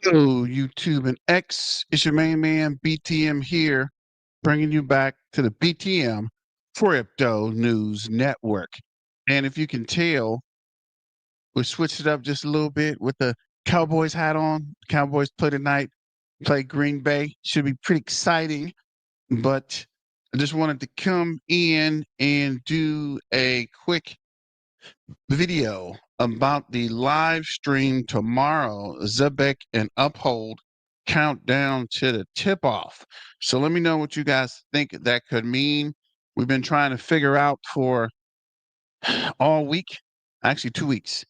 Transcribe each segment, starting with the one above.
Hello, YouTube and X. It's your main man, BTM here, bringing you back to the BTM Crypto News Network. And if you can tell, we switched it up just a little bit with the Cowboys hat on. Cowboys play tonight, play Green Bay. Should be pretty exciting. But I just wanted to come in and do a quick video about the live stream tomorrow, Zebec and Uphold countdown to the tip off. So let me know what you guys think that could mean. We've been trying to figure out for all week, actually 2 weeks,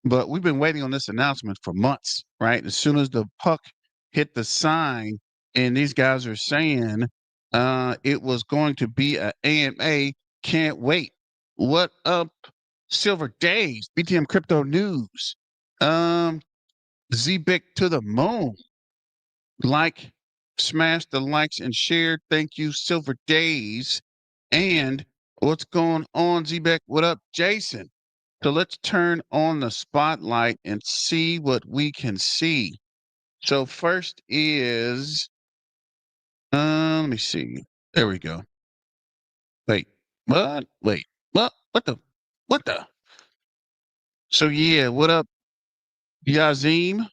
but we've been waiting on this announcement for months, right? As soon as the puck hit the sign and these guys are saying it was going to be a AMA, can't wait. What up, Silver Days, BTM Crypto News, Zebec to the moon. Like, smash the likes and share. Thank you, Silver Days. And what's going on, Zebec? What up, Jason? So let's turn on the spotlight and see what we can see. So first is, let me see. There we go. Wait, what? Wait, what? What the? So yeah, what up, Yazim?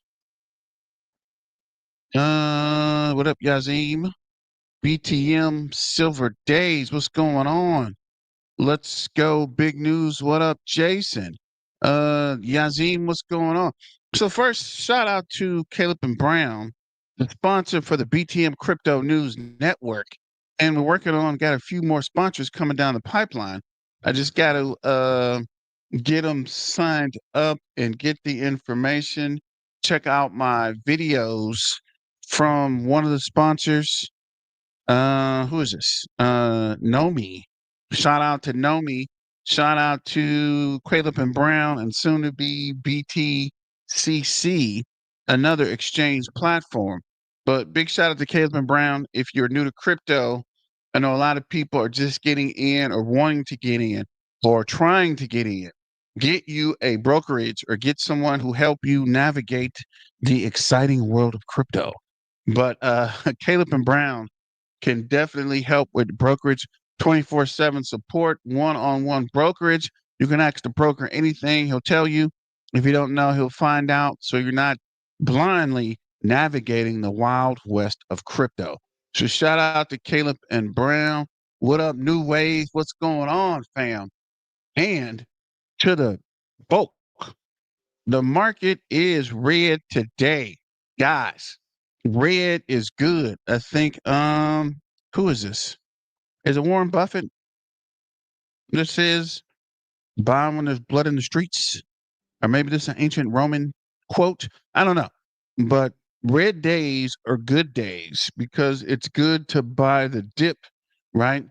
What up, Yazim? BTM Silver Days, what's going on? Let's go, big news. What up, Jason? Yazim, what's going on? So first, shout out to Caleb and Brown, the sponsor for the BTM Crypto News Network. And we're working on, got a few more sponsors coming down the pipeline. I just got to get them signed up and get the information. Check out my videos from one of the sponsors. Who is this? Nomi. Shout out to Nomi. Shout out to Caleb and Brown and soon to be BTCC, another exchange platform. But big shout out to Caleb and Brown. If you're new to crypto, I know a lot of people are just getting in or wanting to get in or trying to get in. Get you a brokerage or get someone who help you navigate the exciting world of crypto. But Caleb and Brown can definitely help with brokerage, 24/7 support, one-on-one brokerage. You can ask the broker anything. He'll tell you. If you don't know, he'll find out. So you're not blindly navigating the wild west of crypto. So shout out to Caleb and Brown. What up, New Wave? What's going on, fam? And to the bulk, the market is red today, guys. Red is good. I think who is this? Is it Warren Buffett? This is buy when there's blood in the streets. Or maybe this is an ancient Roman quote. I don't know. But red days are good days because it's good to buy the dip, right?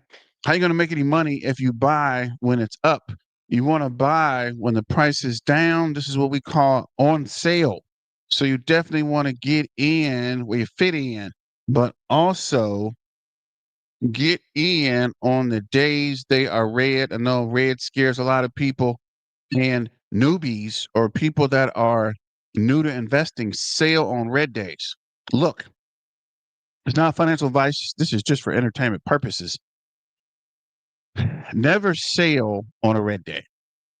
How you going to make any money if you buy when it's up? You want to buy when the price is down. This is what we call on sale. So you definitely want to get in where you fit in, but also get in on the days they are red. I know red scares a lot of people, and newbies or people that are new to investing sail on red days. Look, it's not financial advice. This is just for entertainment purposes. Never sail on a red day.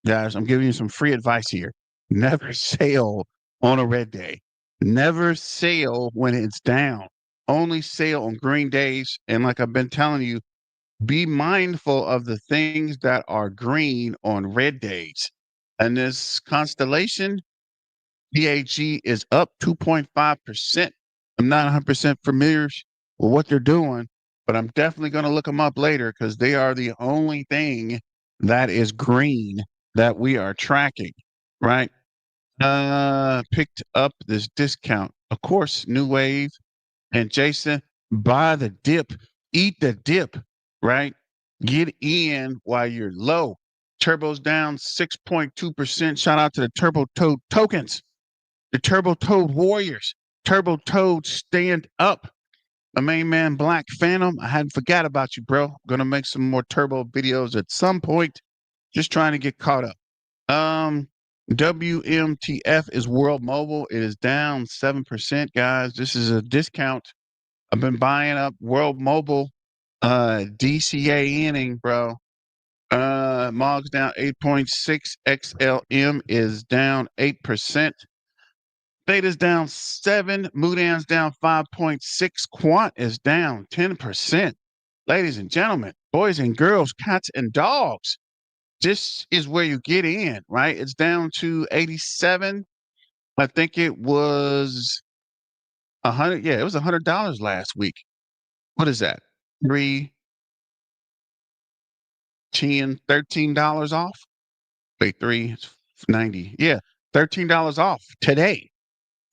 Guys, I'm giving you some free advice here. Never sail on a red day. Never sail when it's down. Only sail on green days. And like I've been telling you, be mindful of the things that are green on red days. And this constellation, PAG, is up 2.5%. I'm not 100% familiar with what they're doing, but I'm definitely going to look them up later because they are the only thing that is green that we are tracking, right? Picked up this discount. Of course, New Wave and Jason, buy the dip, eat the dip, right? Get in while you're low. Turbo's down 6.2%. Shout out to the Turbo Toad tokens, the Turbo Toad Warriors. Turbo Toad, stand up. My main man, Black Phantom, I hadn't forgot about you, bro. Gonna make some more Turbo videos at some point. Just trying to get caught up. WMTF is World Mobile. It is down 7%, guys. This is a discount. I've been buying up World Mobile, DCA-ing, bro. MOG's down 8.6. XLM is down 8%. Theta's down 7. Mudan's down 5.6. Quant is down 10%. Ladies and gentlemen, boys and girls, cats and dogs, this is where you get in, right? It's down to 87. I think it was 100. Yeah, it was $100 last week. What is that? 3, 10, $13 off? Wait, 390. Yeah, $13 off today.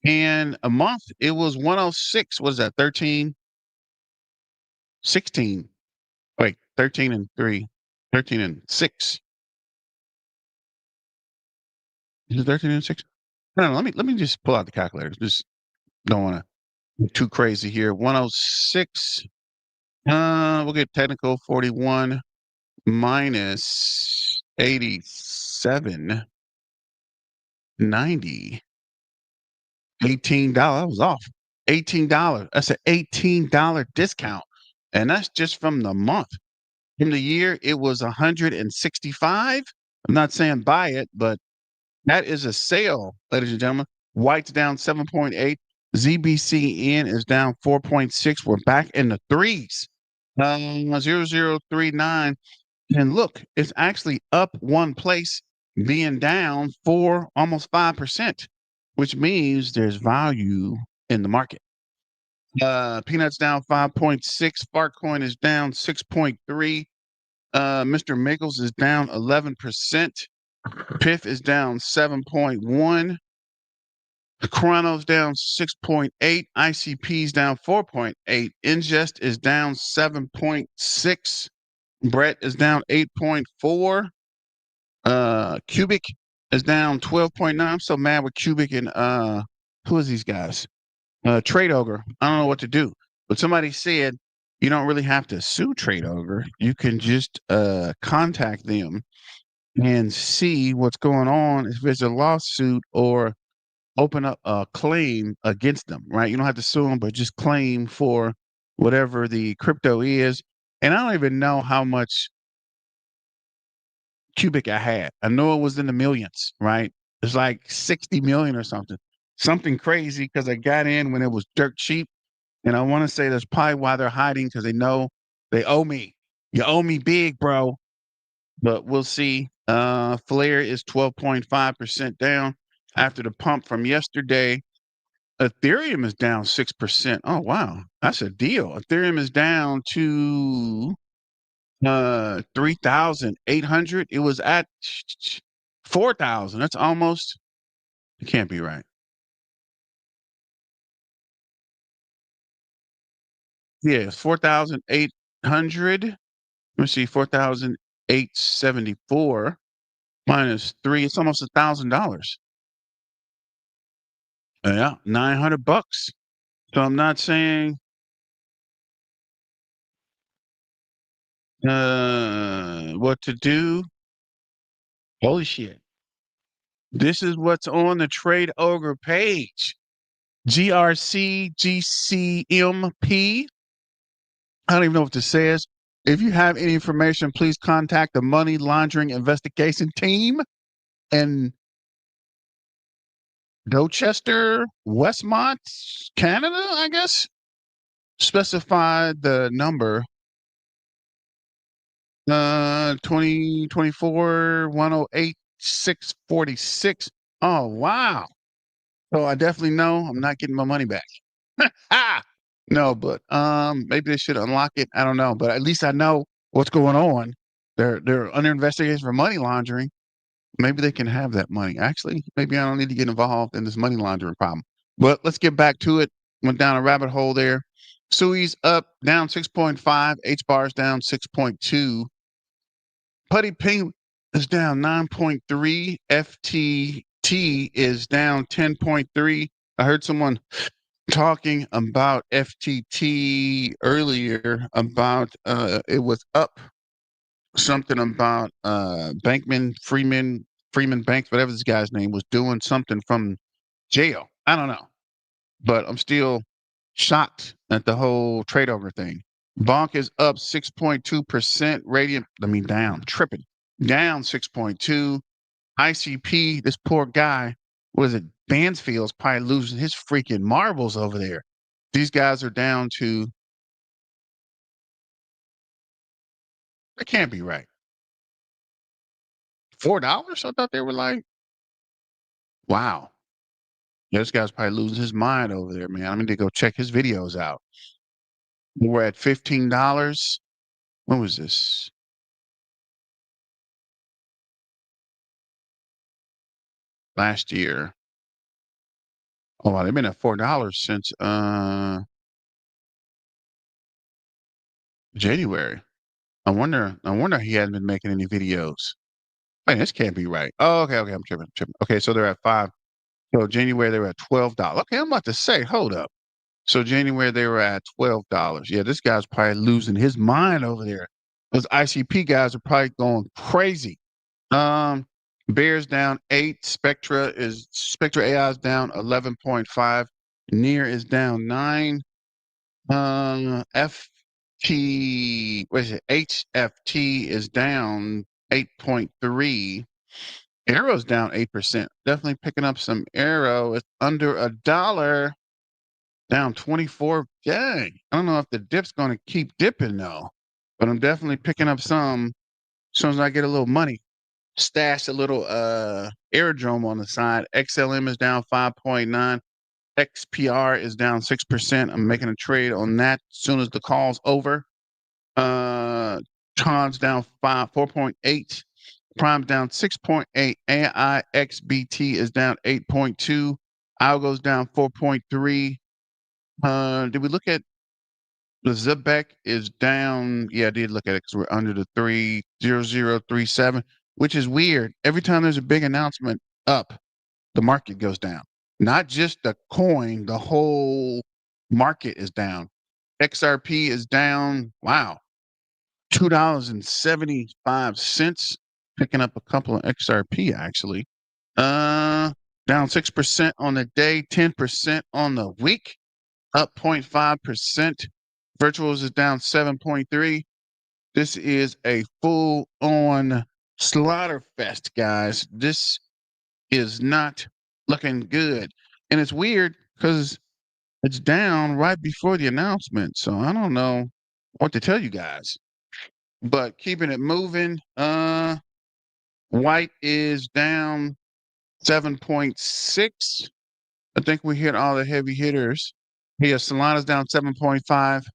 And a month, it was 106. What is that? 13, 16. Wait, 13 and 3. 13 and 6. Is it 13 and 6? No, let me just pull out the calculator. Just don't want to be too crazy here. 106. We'll get technical. 41 minus 87.90. $18. I was off. $18. That's an $18 discount. And that's just from the month. In the year, it was 165. I'm not saying buy it, but that is a sale, ladies and gentlemen. White's down 7.8. ZBCN is down 4.6. We're back in the threes. 0039. And look, it's actually up one place, being down 4, almost 5%, which means there's value in the market. Peanuts down 5.6. Fartcoin is down 6.3. Mr. Miggles is down 11%. Piff is down 7.1. Chrono's down 6.8. ICP is down 4.8. Ingest is down 7.6. Brett is down 8.4. Cubic is down 12.9. I'm so mad with Cubic and who is these guys? Trade Ogre. I don't know what to do. But somebody said you don't really have to sue Trade Ogre. You can just contact them and see what's going on if there's a lawsuit or open up a claim against them, right? You don't have to sue them, but just claim for whatever the crypto is. And I don't even know how much Cubic I had. I know it was in the millions, right? It's like 60 million or something. Something crazy because I got in when it was dirt cheap. And I want to say that's probably why they're hiding, because they know they owe me. You owe me big, bro. But we'll see. Flare is 12.5% down after the pump from yesterday. Ethereum is down 6%. Oh, wow. That's a deal. Ethereum is down to 3,800. It was at 4,000. That's almost, it can't be right. Yeah, it's 4,800. Let me see, 4,874 minus 3. It's almost $1,000. Yeah, $900. So I'm not saying what to do. Holy shit. This is what's on the Trade Ogre page. GRC, GCMP. I don't even know what this says. If you have any information, please contact the Money Laundering Investigation Team in Dorchester, Westmont, Canada, I guess. Specify the number 2024 108 646. Oh, wow. So I definitely know I'm not getting my money back. Ah, no, but maybe they should unlock it. I don't know, but at least I know what's going on. They're under investigation for money laundering. Maybe they can have that money. Actually, maybe I don't need to get involved in this money laundering problem. But let's get back to it. Went down a rabbit hole there. Sui's up, down 6.5. H bar's down 6.2. Putty Ping is down 9.3. FTT is down 10.3. I heard someone talking about FTT earlier about it was up something about Bankman Freeman Freeman Banks, whatever this guy's name, was doing something from jail. I don't know, but I'm still shocked at the whole trade over thing. Bonk is up 6.2%. Radiant, I mean, down, tripping, down 6.2. ICP, this poor guy, what is it? Bansfield's probably losing his freaking marbles over there. These guys are down to, that can't be right. $4? I thought they were like, wow. Yeah, this guy's probably losing his mind over there, man. I'm going to go check his videos out. We're at $15. When was this? Last year. Oh, wow, they've been at $4 since January. I wonder he hadn't been making any videos. Man, this can't be right. Oh, okay, I'm tripping. Okay, so they're at 5. So January they were at $12. Okay, I'm about to say, hold up. So January they were at $12. Yeah, this guy's probably losing his mind over there. Those ICP guys are probably going crazy. Bears down 8. Spectra AI is down 11.5. Near is down 9. FT, what is it? HFT is down 8.3. Arrow's down 8%. Definitely picking up some Arrow. It's under $1, down 24. Dang. I don't know if the dip's going to keep dipping though, but I'm definitely picking up some as soon as I get a little money. Stash a little aerodrome on the side. XLM is down 5.9. XPR is down 6%. I'm making a trade on that as soon as the call's over. Tron's down 4.8. Prime's down 6.8. AIXBT is down 8.2. Algo's down 4.3. Did we look at the Zebec is down? Yeah, I did look at it because we're under the 30037, which is weird. Every time there's a big announcement up, the market goes down. Not just the coin, the whole market is down. XRP is down. Wow. $2.75. Picking up a couple of XRP actually. Down 6% on the day, 10% on the week, up 0.5%. Virtuals is down 7.3. This is a full on slaughter fest, guys. This is not looking good. And it's weird because it's down right before the announcement. So I don't know what to tell you guys. But keeping it moving, white is down 7.6. I think we hit all the heavy hitters. Here, Solana's down 7.5.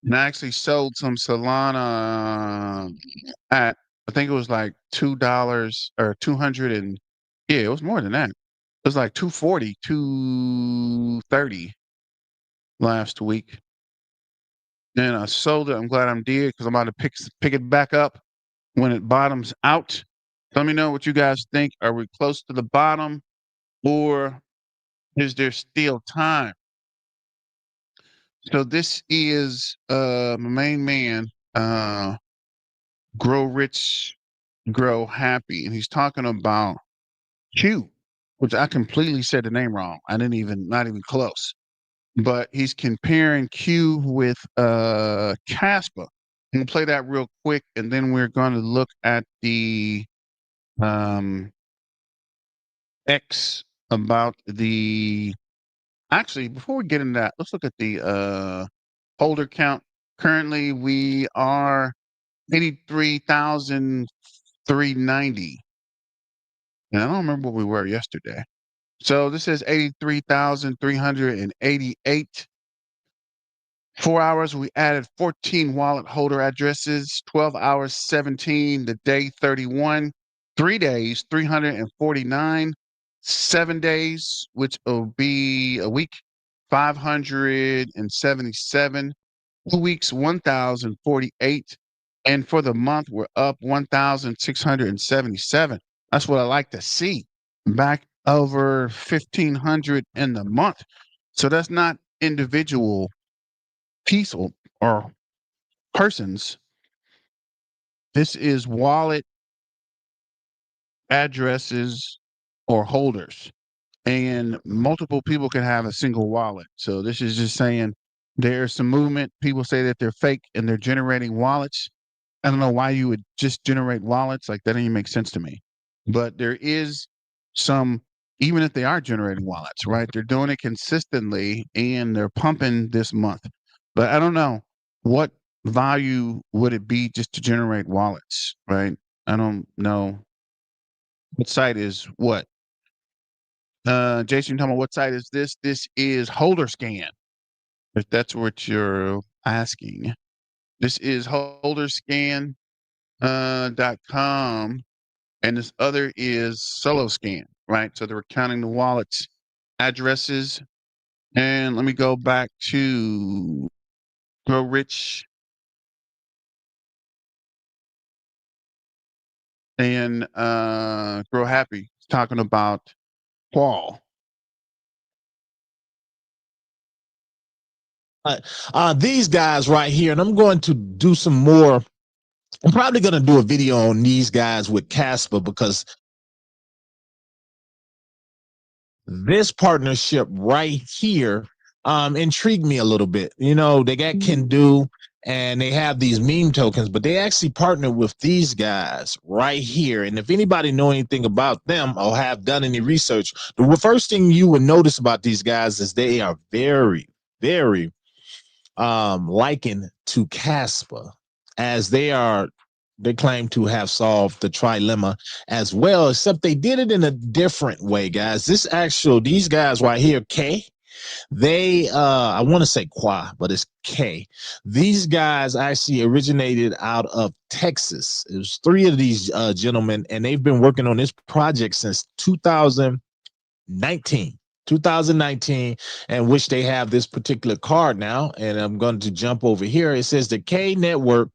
And I actually sold some Solana at, I think it was like $2 or 200 and, yeah, it was more than that. It was like 240, 230 last week. And I sold it. I'm glad I did because I'm about to pick it back up when it bottoms out. Let me know what you guys think. Are we close to the bottom or is there still time? So this is my main man, Grow Rich, Grow Happy, and he's talking about Q, which I completely said the name wrong. I didn't even, not even close. But he's comparing Q with Casper. I'm gonna play that real quick, and then we're gonna look at the um X about the, actually before we get into that, let's look at the holder count. Currently we are 83,390. And I don't remember what we were yesterday. So this is 83,388. 4 hours, we added 14 wallet holder addresses, 12 hours, 17, the day 31, 3 days, 349, 7 days, which will be a week, 577, 2 weeks, 1,048. And for the month, we're up 1,677. That's what I like to see. Back over 1,500 in the month. So that's not individual people or persons. This is wallet addresses, or holders. And multiple people can have a single wallet. So this is just saying there's some movement. People say that they're fake and they're generating wallets. I don't know why you would just generate wallets. Like that doesn't even make sense to me. But there is some, even if they are generating wallets, right? They're doing it consistently and they're pumping this month. But I don't know what value would it be just to generate wallets, right? I don't know what site is what. Jason, tell me what site is this? This is Holder Scan. If that's what you're asking. This is holderscan .com, and this other is Solo Scan, right? So they're counting the wallets, addresses, and let me go back to Grow Rich and Grow Happy. It's talking about Paul. These guys right here, and I'm going to do some more. I'm probably going to do a video on these guys with Casper because this partnership right here intrigued me a little bit. You know, they got Can Do and they have these meme tokens, but they actually partnered with these guys right here. And if anybody know anything about them or have done any research, the first thing you would notice about these guys is they are very, very likened to Casper, as they claim to have solved the trilemma as well, except they did it in a different way, guys. These guys right here, K, they I want to say Qua, but it's K. These guys actually originated out of Texas. It was three of these gentlemen, and they've been working on this project since 2019, and which they have this particular card now. And I'm going to jump over here. It says the K network,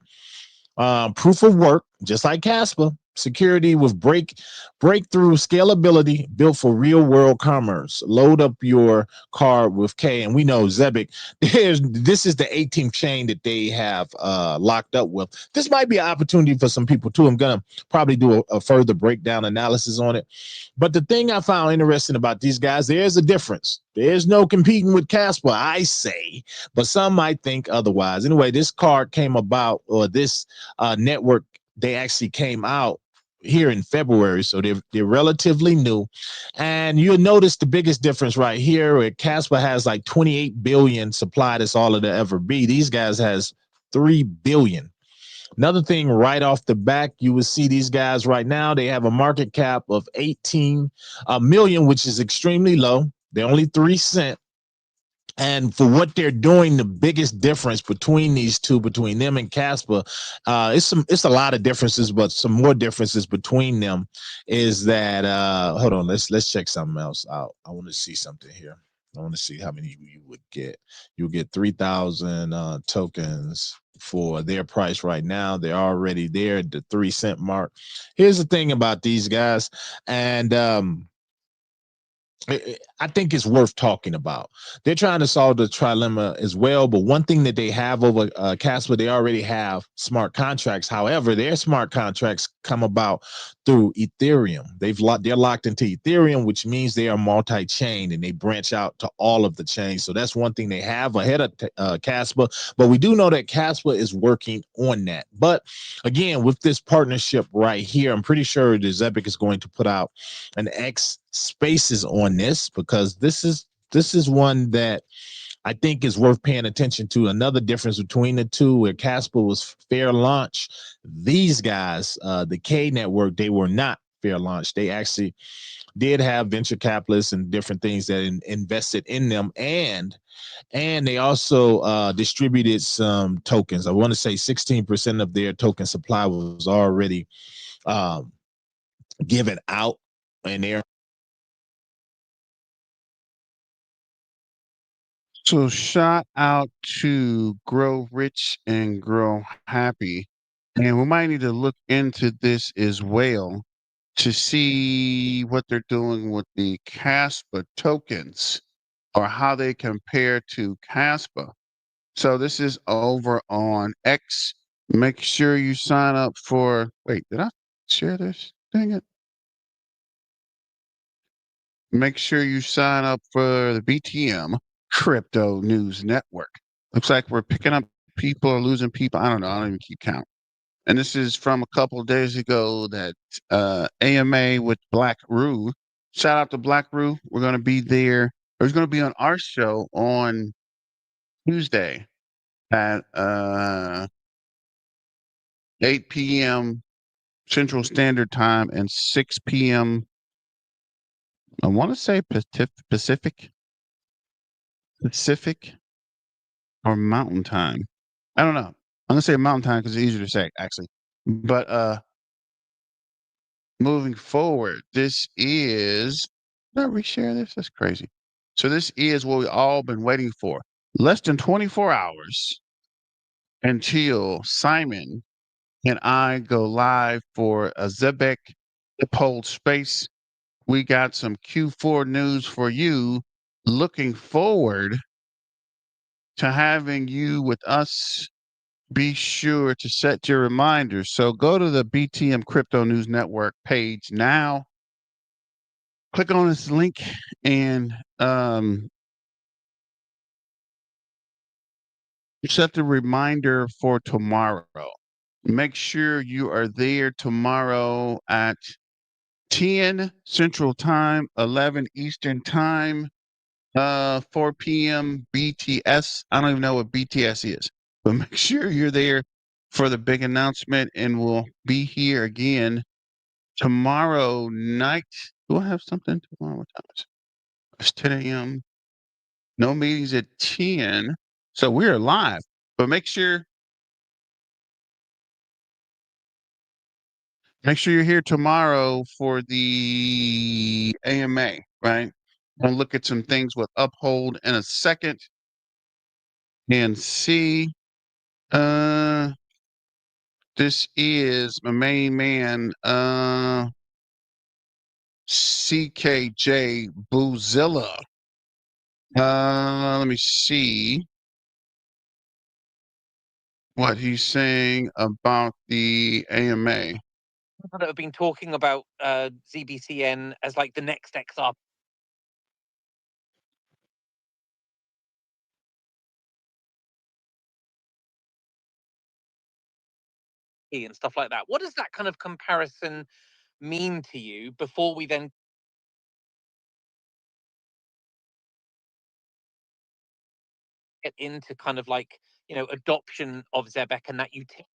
proof of work, just like Casper, security with breakthrough scalability built for real world commerce. Load up your card with K. And we know Zebec, this is the 18th chain that they have locked up with. This might be an opportunity for some people too. I'm going to probably do a further breakdown analysis on it. But the thing I found interesting about these guys, there's a difference. There's no competing with Casper, I say, but some might think otherwise. Anyway, this card came about, or this network, they actually came out here in February, so they're relatively new. And you'll notice the biggest difference right here, where Casper has like 28 billion supply. That's all it'll ever be. These guys has 3 billion. Another thing right off the back, you will see these guys right now, they have a market cap of 18 million, which is extremely low. They're only 3 cents. And for what they're doing, the biggest difference between these two, between them and Casper, it's a lot of differences, but some more differences between them is that hold on, let's check something else out. I want to see something here. I want to see how many you would get. You'll get 3,000 tokens for their price right now. They're already there at the 3 cent mark. Here's the thing about these guys, and I think it's worth talking about. They're trying to solve the trilemma as well, but one thing that they have over Casper, they already have smart contracts. However, their smart contracts come about through Ethereum. They're locked into Ethereum, which means they are multi-chain and they branch out to all of the chains. So that's one thing they have ahead of Casper. But we do know that Casper is working on that. But again, with this partnership right here, I'm pretty sure that Zebec is going to put out an X spaces on this, because this is one that I think is worth paying attention to. Another difference between the two, where Casper was fair launch, these guys, the K network, they were not fair launch. They actually did have venture capitalists and different things that invested in them, and they also distributed some tokens. I want to say 16% of their token supply was already um, given out, and they're So shout out to Grow Rich and Grow Happy. And we might need to look into this as well to see what they're doing with the Caspa tokens or how they compare to Caspa. So this is over on X. Make sure you sign up for, wait, did I share this? Dang it. make sure you sign up for the BTM Crypto News Network. Looks like we're picking up people or losing people. I don't know. I don't even keep count. And this is from a couple of days ago that AMA with Black Roo. Shout out to Black Roo. We're going to be there. Or he's going to be on our show on Tuesday at 8 p.m. Central Standard Time and 6 p.m. I want to say Pacific or Mountain Time. I don't know. I'm gonna say Mountain Time because it's easier to say, actually. But moving forward, this is did I reshare this? That's crazy. So this is what we all been waiting for. Less than 24 hours until Simon and I go live for a Zebec Uphold space. We got some Q4 news for you. Looking forward to having you with us. Be sure to set your reminders. So go to the BTM Crypto News Network page now. Click on this link and set the reminder for tomorrow. Make sure you are there tomorrow at 10 Central Time, 11 Eastern Time, 4 p.m. BTS. I don't even know what BTS is, but make sure you're there for the big announcement, and we'll be here again tomorrow night. Do I have something tomorrow? What time is it? It's 10 a.m. No meetings at 10. So we're live. But make sure you're here tomorrow for the AMA, right? We'll look at some things with Uphold in a second and see. This is my main man, CKJ Boozilla. Let me see what he's saying about the AMA. That have been talking about ZBCN as like the next XRP and stuff like that. What does that kind of comparison mean to you before we then get into kind of like, adoption of Zebec and that utility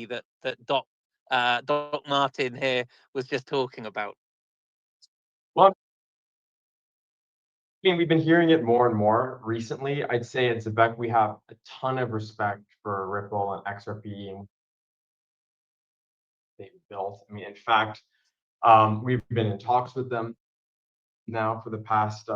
that Doc Martin here was just talking about? Well, I mean, we've been hearing it more and more recently. I'd say at Zebec, we have a ton of respect for Ripple and XRP and they've built. I mean, in fact, we've been in talks with them now for the past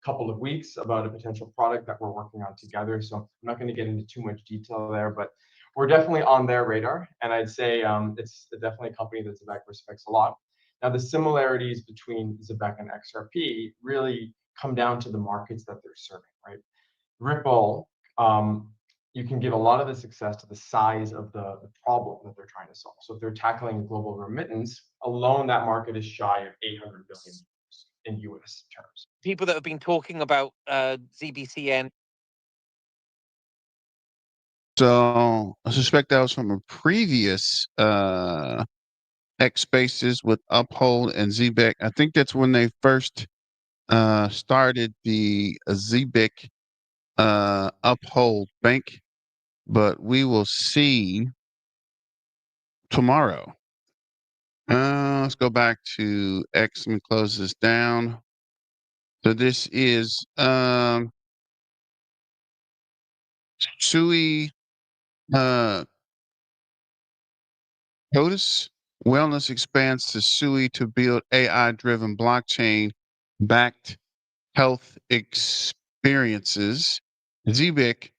couple of weeks about a potential product that we're working on together. So I'm not going to get into too much detail there, but we're definitely on their radar. And I'd say it's definitely a company that Zebec respects a lot. Now, the similarities between Zebec and XRP really come down to the markets that they're serving, right? Ripple, you can give a lot of the success to the size of the problem that they're trying to solve. So if they're tackling global remittance, alone that market is shy of 800 billion in US terms. People that have been talking about ZBCN. So I suspect that was from a previous X Spaces with Uphold and Zebec. I think that's when they first started the Zebec Uphold Bank, but we will see tomorrow. Let's go back to X and close this down. So this is Sui Codis Wellness expands to Sui to build AI-driven blockchain-backed health experiences. Zebec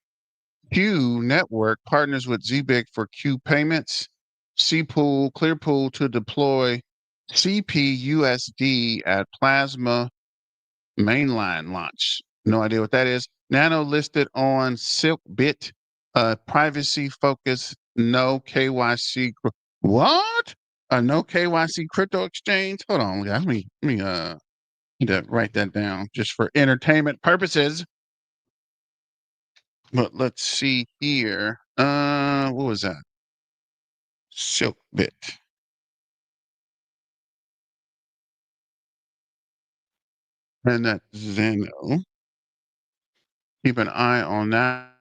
Q Network partners with Zebec for Q payments. Cpool, Clearpool to deploy CPUSD at Plasma mainline launch. No idea what that is. Nano listed on Silkbit. Privacy focus, no KYC. What? A no KYC crypto exchange. Hold on, let me need to write that down just for entertainment purposes. But let's see here. What was that? Silkbit. And that's Zeno. Keep an eye on that.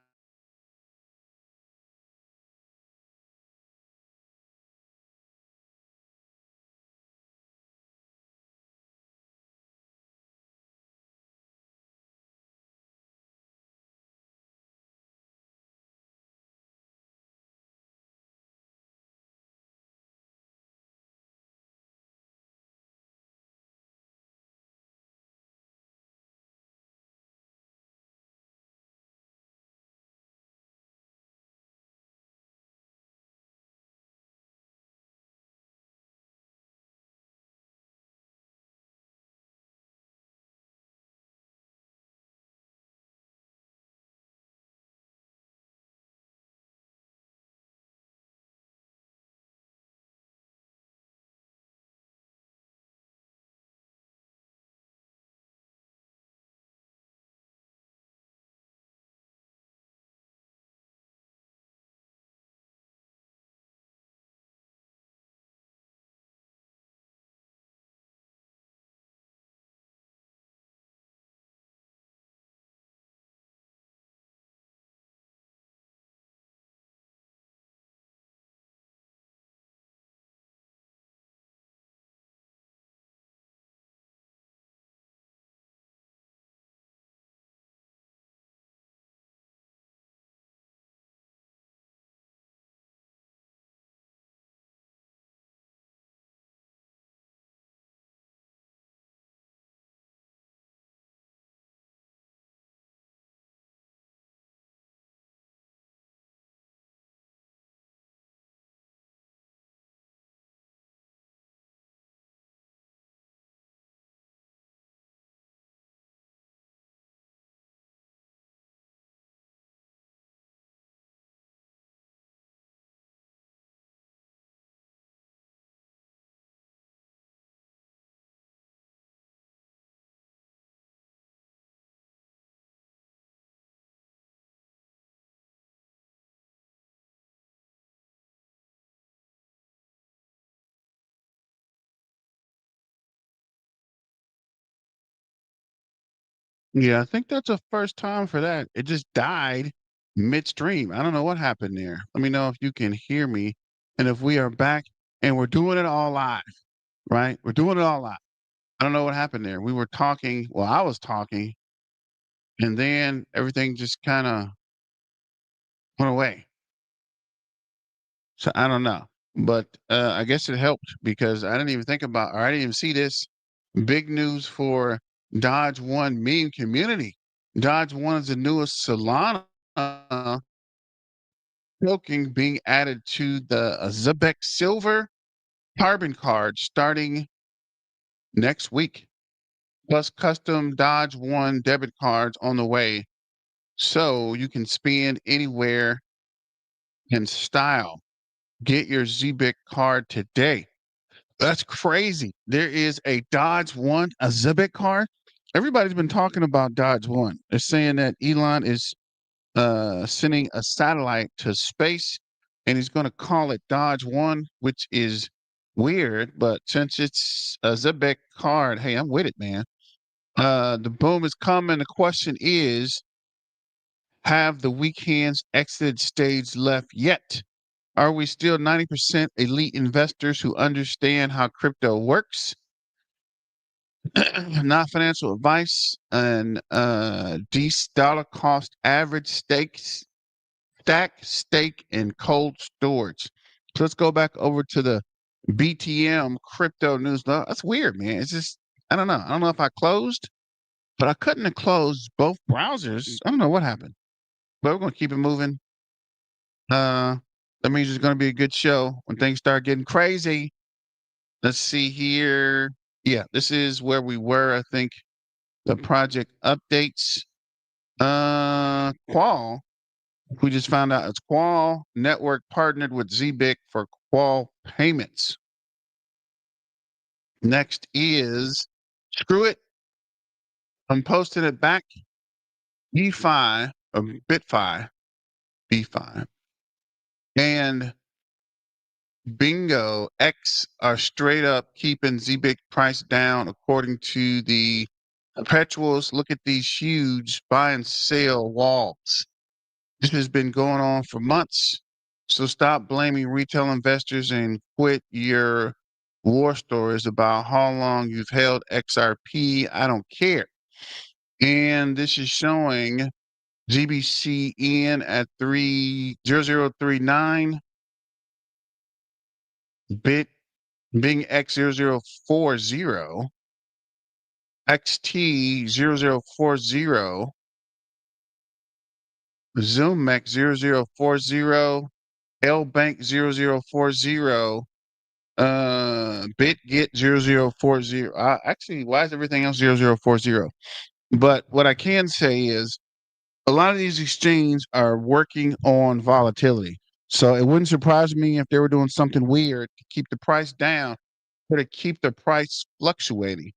Yeah, I think that's a first time for that. It just died midstream. I don't know what happened there. Let me know if you can hear me and if we are back and we're doing it all live, right? We're doing it all live. I don't know what happened there. We were talking, well, I was talking, and then everything just kind of went away. So I don't know. But I guess it helped because I didn't even think about, or I didn't even see this big news for Dodge One meme community. Dodge One is the newest Solana token being added to the Zebec Silver carbon card starting next week, plus custom Dodge One debit cards on the way. So you can spend anywhere in style. Get your Zebec card today. That's crazy. There is a Dodge One, a Zebec card. Everybody's been talking about Dodge One. They're saying that Elon is sending a satellite to space, and he's going to call it Dodge One, which is weird. But since it's a Zebec card, hey, I'm with it, man. The boom is coming. The question is, have the weak hands exited stage left yet? Are we still 90% elite investors who understand how crypto works? Not financial advice and dollar cost average stakes, stack, stake, and cold storage. So let's go back over to the BTM crypto news. That's weird, man. It's just, I don't know. I don't know if I closed, but I couldn't have closed both browsers. I don't know what happened, but we're going to keep it moving. That means it's going to be a good show when things start getting crazy. Let's see here. Yeah, this is where we were. I think the project updates. Qual. We just found out it's Qual Network partnered with Zebec for Qual payments. Next is screw it. I'm posting it back. DeFi, BitFi, BeFi, and Bingo X are straight up keeping Zebec price down according to the perpetuals. Look at these huge buy and sell walls. This has been going on for months. So stop blaming retail investors and quit your war stories about how long you've held XRP. I don't care. And this is showing ZBCN at 30039, Bing X0040, XT0040, ZoomX 0040, LBank 0040, Bitget 0040. Actually, why is everything else 0040? But what I can say is a lot of these exchanges are working on volatility. So it wouldn't surprise me if they were doing something weird to keep the price down or to keep the price fluctuating.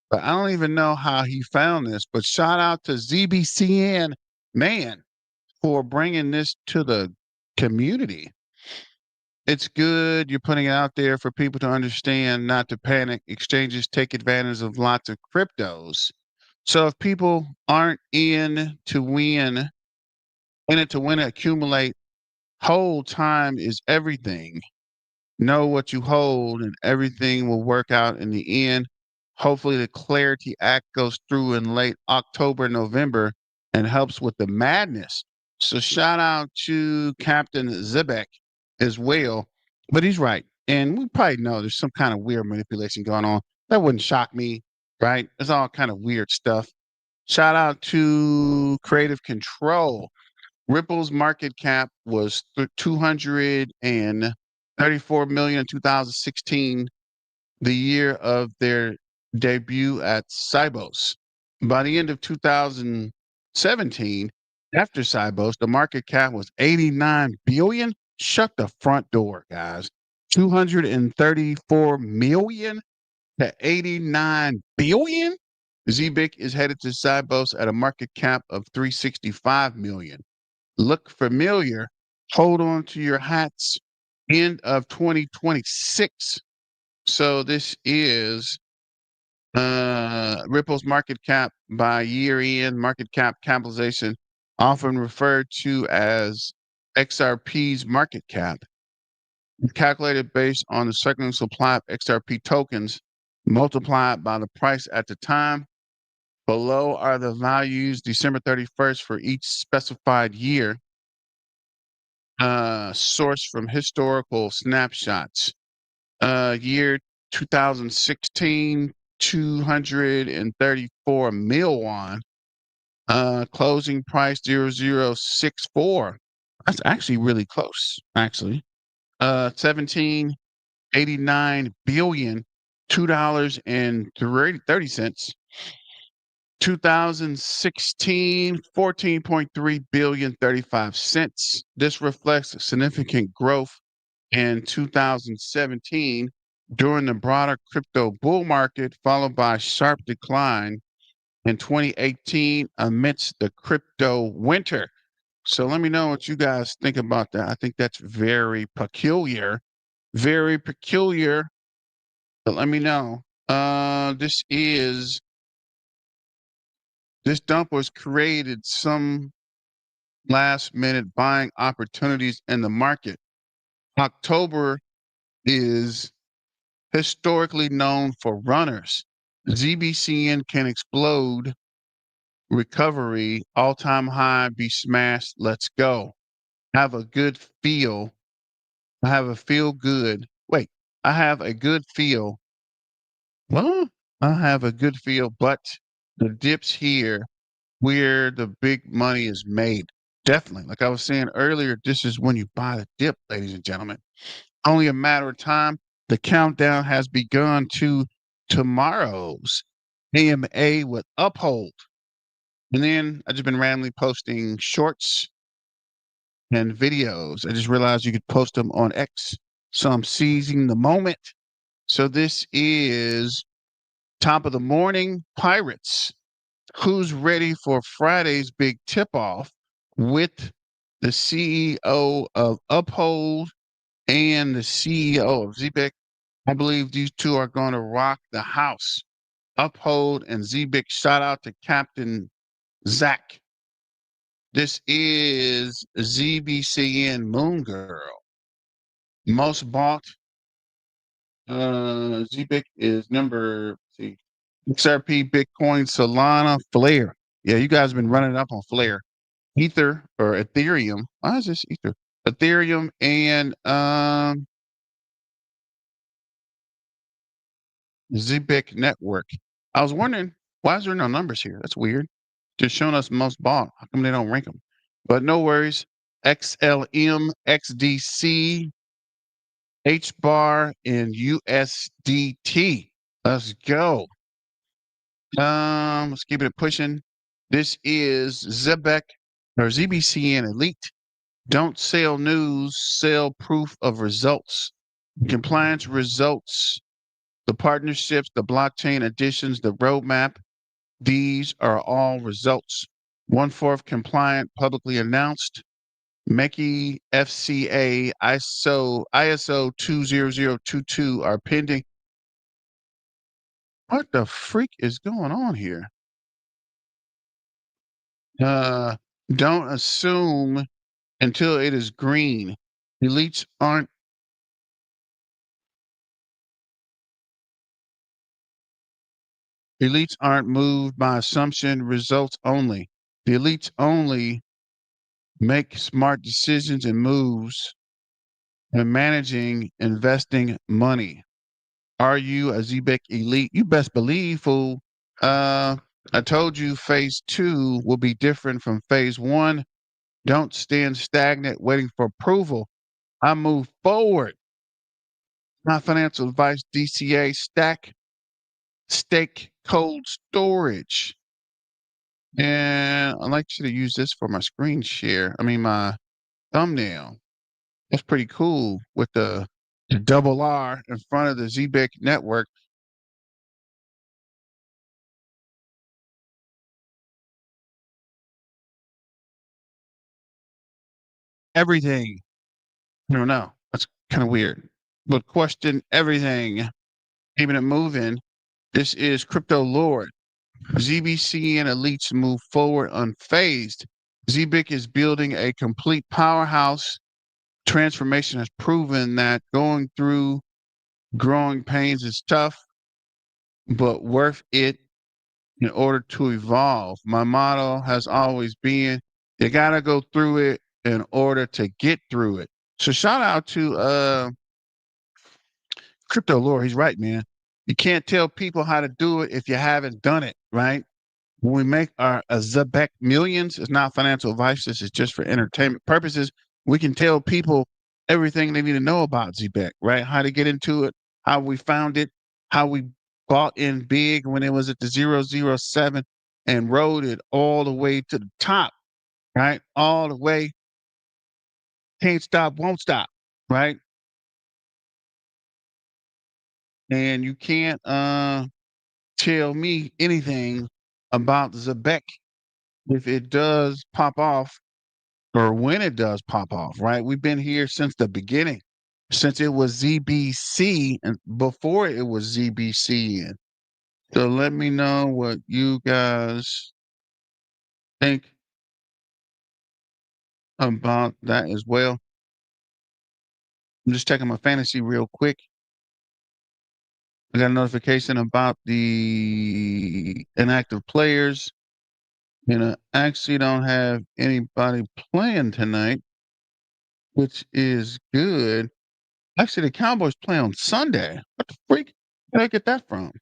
But I don't even know how he found this. But shout out to ZBCN, man, for bringing this to the community. It's good you're putting it out there for people to understand, not to panic. Exchanges take advantage of lots of cryptos. So if people aren't in it to win, accumulate, hold time is everything. Know what you hold, and everything will work out in the end. Hopefully, the Clarity Act goes through in late October, November, and helps with the madness. So, shout out to Captain Zebec as well. But he's right. And we probably know there's some kind of weird manipulation going on. That wouldn't shock me, right? It's all kind of weird stuff. Shout out to Creative Control. Ripple's market cap was 234 million in 2016, the year of their debut at Cybos. By the end of 2017, after Cybos, the market cap was 89 billion. Shut the front door, guys. 234 million to 89 billion. Zebec is headed to Cybos at a market cap of 365 million. Look familiar. Hold on to your hats. End of 2026. So this is Ripple's market cap by year end, market cap capitalization, often referred to as XRP's market cap, calculated based on the circulating supply of XRP tokens multiplied by the price at the time. Below are the values December 31st for each specified year, sourced from historical snapshots. Year 2016, 234 mil won. Closing price 0064. That's actually really close, actually. 1789 billion, $2.30. 2016, 14.3 billion, 35 cents. This reflects significant growth in 2017 during the broader crypto bull market, followed by a sharp decline in 2018 amidst the crypto winter. So let me know what you guys think about that. I think that's very peculiar. Very peculiar. But let me know. This dump was created some last minute buying opportunities in the market. October is historically known for runners. ZBCN can explode, recovery, all-time high, be smashed, let's go. Have a good feel. I have a feel good. Wait, I have a good feel. Well, I have a good feel, but the dips here where the big money is made. Definitely. Like I was saying earlier, this is when you buy the dip, ladies and gentlemen. Only a matter of time. The countdown has begun to tomorrow's AMA with Uphold. And then I just been randomly posting shorts and videos. I just realized you could post them on X. So I'm seizing the moment. So this is top of the morning, Pirates. Who's ready for Friday's big tip-off with the CEO of Uphold and the CEO of Zebec? I believe these two are going to rock the house. Uphold and Zebec. Shout out to Captain Zach. This is ZBCN Moon Girl. Most bought. Zebec is number, let's see, XRP, Bitcoin, Solana, Flare. Yeah, you guys have been running up on Flare. Ether or Ethereum. Why is this Ether? Ethereum and Zebec Network. I was wondering, why is there no numbers here? That's weird. Just showing us most bought. How come they don't rank them? But no worries. XLM, XDC, HBAR, and USDT. Let's go. Let's keep it pushing. This is Zebec or ZBCN Elite. Don't sell news, sell proof of results. Compliance results, the partnerships, the blockchain additions, the roadmap. These are all results. 1/4 compliant, publicly announced. MECI, FCA, ISO 20022 are pending. What the freak is going on here? Don't assume until it is green. Elites aren't moved by assumption, results only. The elites only make smart decisions and moves and managing investing money. Are you a Zebec elite? You best believe, fool. I told you phase 2 will be different from phase 1. Don't stand stagnant waiting for approval. I move forward. My financial advice, DCA, stake cold storage. And I'd like you to use this for my screen share. I mean, my thumbnail. That's pretty cool with the double R in front of the Zebec Network. Everything. I don't know. That's kind of weird. But question everything. Keeping it moving. This is Crypto Lord. ZBC and elites move forward unfazed. Zebec is building a complete powerhouse. Transformation has proven that going through growing pains is tough, but worth it in order to evolve. My motto has always been, you got to go through it in order to get through it. So shout out to Crypto Lore. He's right, man. You can't tell people how to do it if you haven't done it, right? When we make our Zebec millions, it's not financial advice. This is just for entertainment purposes. We can tell people everything they need to know about Zebec, right? How to get into it, how we found it, how we bought in big when it was at the 007 and rode it all the way to the top, right? All the way. Can't stop, won't stop, right? And you can't tell me anything about Zebec if it does pop off or when it does pop off, right? We've been here since the beginning, since it was ZBC and before it was ZBCN. So let me know what you guys think about that as well. I'm just checking my fantasy real quick. I got a notification about the inactive players. And I actually don't have anybody playing tonight, which is good. Actually, the Cowboys play on Sunday. What the freak? Where did I get that from?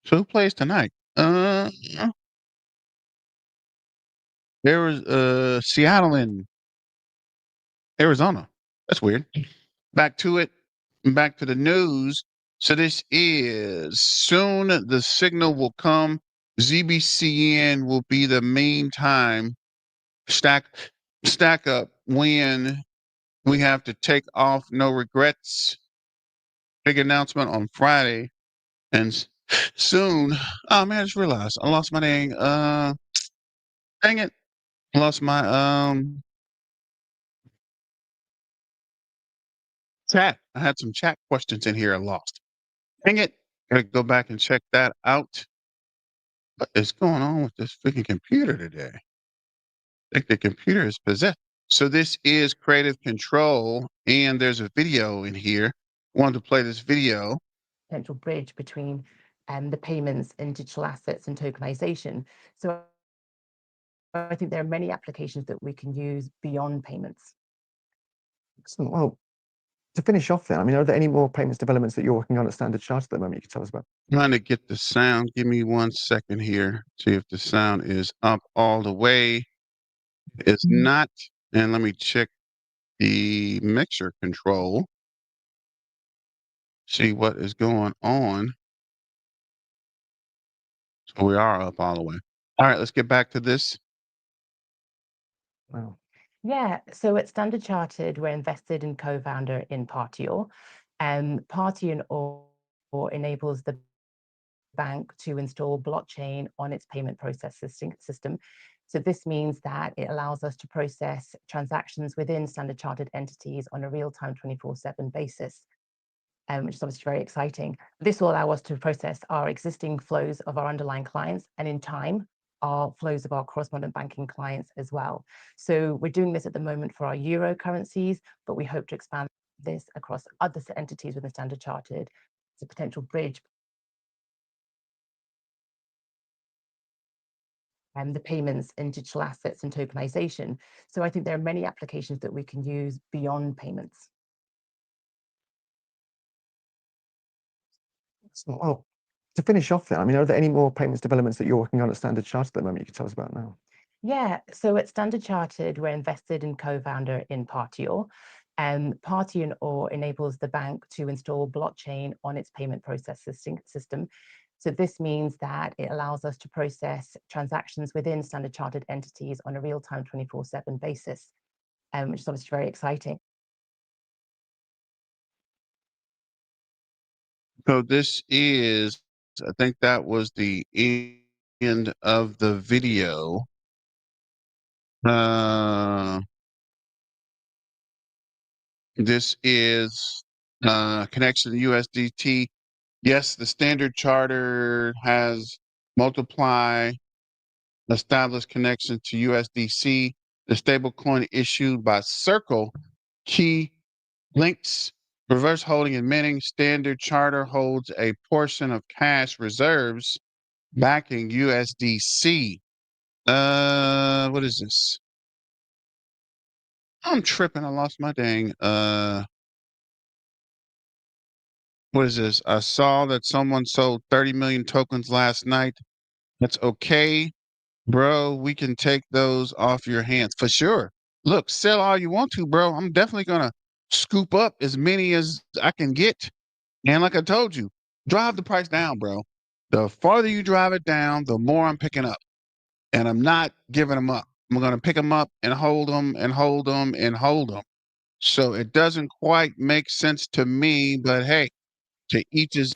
So who plays tonight? There was Seattle and Arizona. That's weird. Back to it. Back to the news. So this is soon the signal will come. ZBCN will be the main time stack up when we have to take off, no regrets. big announcement on Friday, and soon. Oh man, I just realized I lost my dang. Dang it! I lost my chat. I had some chat questions in here. I lost. Dang it! Gotta go back and check that out. What is going on with this freaking computer today? I think the computer is possessed. So this is creative control, and there's a video in here. I wanted to play this video. Potential bridge between the payments and digital assets and tokenization. So I think there are many applications that we can use beyond payments. Excellent. Well, to finish off then, I mean, are there any more payments developments that you're working on at Standard Chartered at the moment you can tell us about? Trying to get the sound. Give me 1 second here. See if the sound is up all the way. It's not. And let me check the mixer control. See what is going on. So we are up all the way. All right, let's get back to this. Wow. Yeah, so at Standard Chartered, we're invested in co-founder in Partior. Partior or enables the bank to install blockchain on its payment processing system. So this means that it allows us to process transactions within Standard Chartered entities on a real-time 24/7 basis, which is obviously very exciting. This will allow us to process our existing flows of our underlying clients, and in time, our flows of our correspondent banking clients as well. So we're doing this at the moment for our euro currencies, but we hope to expand this across other entities within Standard Chartered. It's a potential bridge and the payments and digital assets and tokenization. So I think there are many applications that we can use beyond payments. Excellent. Well, to finish off then, I mean, are there any more payments developments that you're working on at Standard Chartered at the moment you can tell us about now? Yeah, so at Standard Chartered, we're invested in co-founder in Partior. Partior enables the bank to install blockchain on its payment processing system. So this means that it allows us to process transactions within Standard Chartered entities on a real-time 24/7 basis, which is obviously very exciting. So this is, I think that was the end of the video. This is connection to USDT. Yes, the Standard Charter has multiply established connection to USDC, the stablecoin issued by Circle, key links, reverse holding and minting. Standard Charter holds a portion of cash reserves backing USDC. What is this? I'm tripping. I lost my dang. What is this? I saw that someone sold 30 million tokens last night. That's okay, bro. We can take those off your hands for sure. Look, sell all you want to, bro. I'm definitely gonna scoop up as many as I can get. And like I told you, drive the price down, bro. The farther you drive it down, the more I'm picking up. And I'm not giving them up. I'm gonna pick them up and hold them and hold them and hold them. So it doesn't quite make sense to me, but hey, to each his.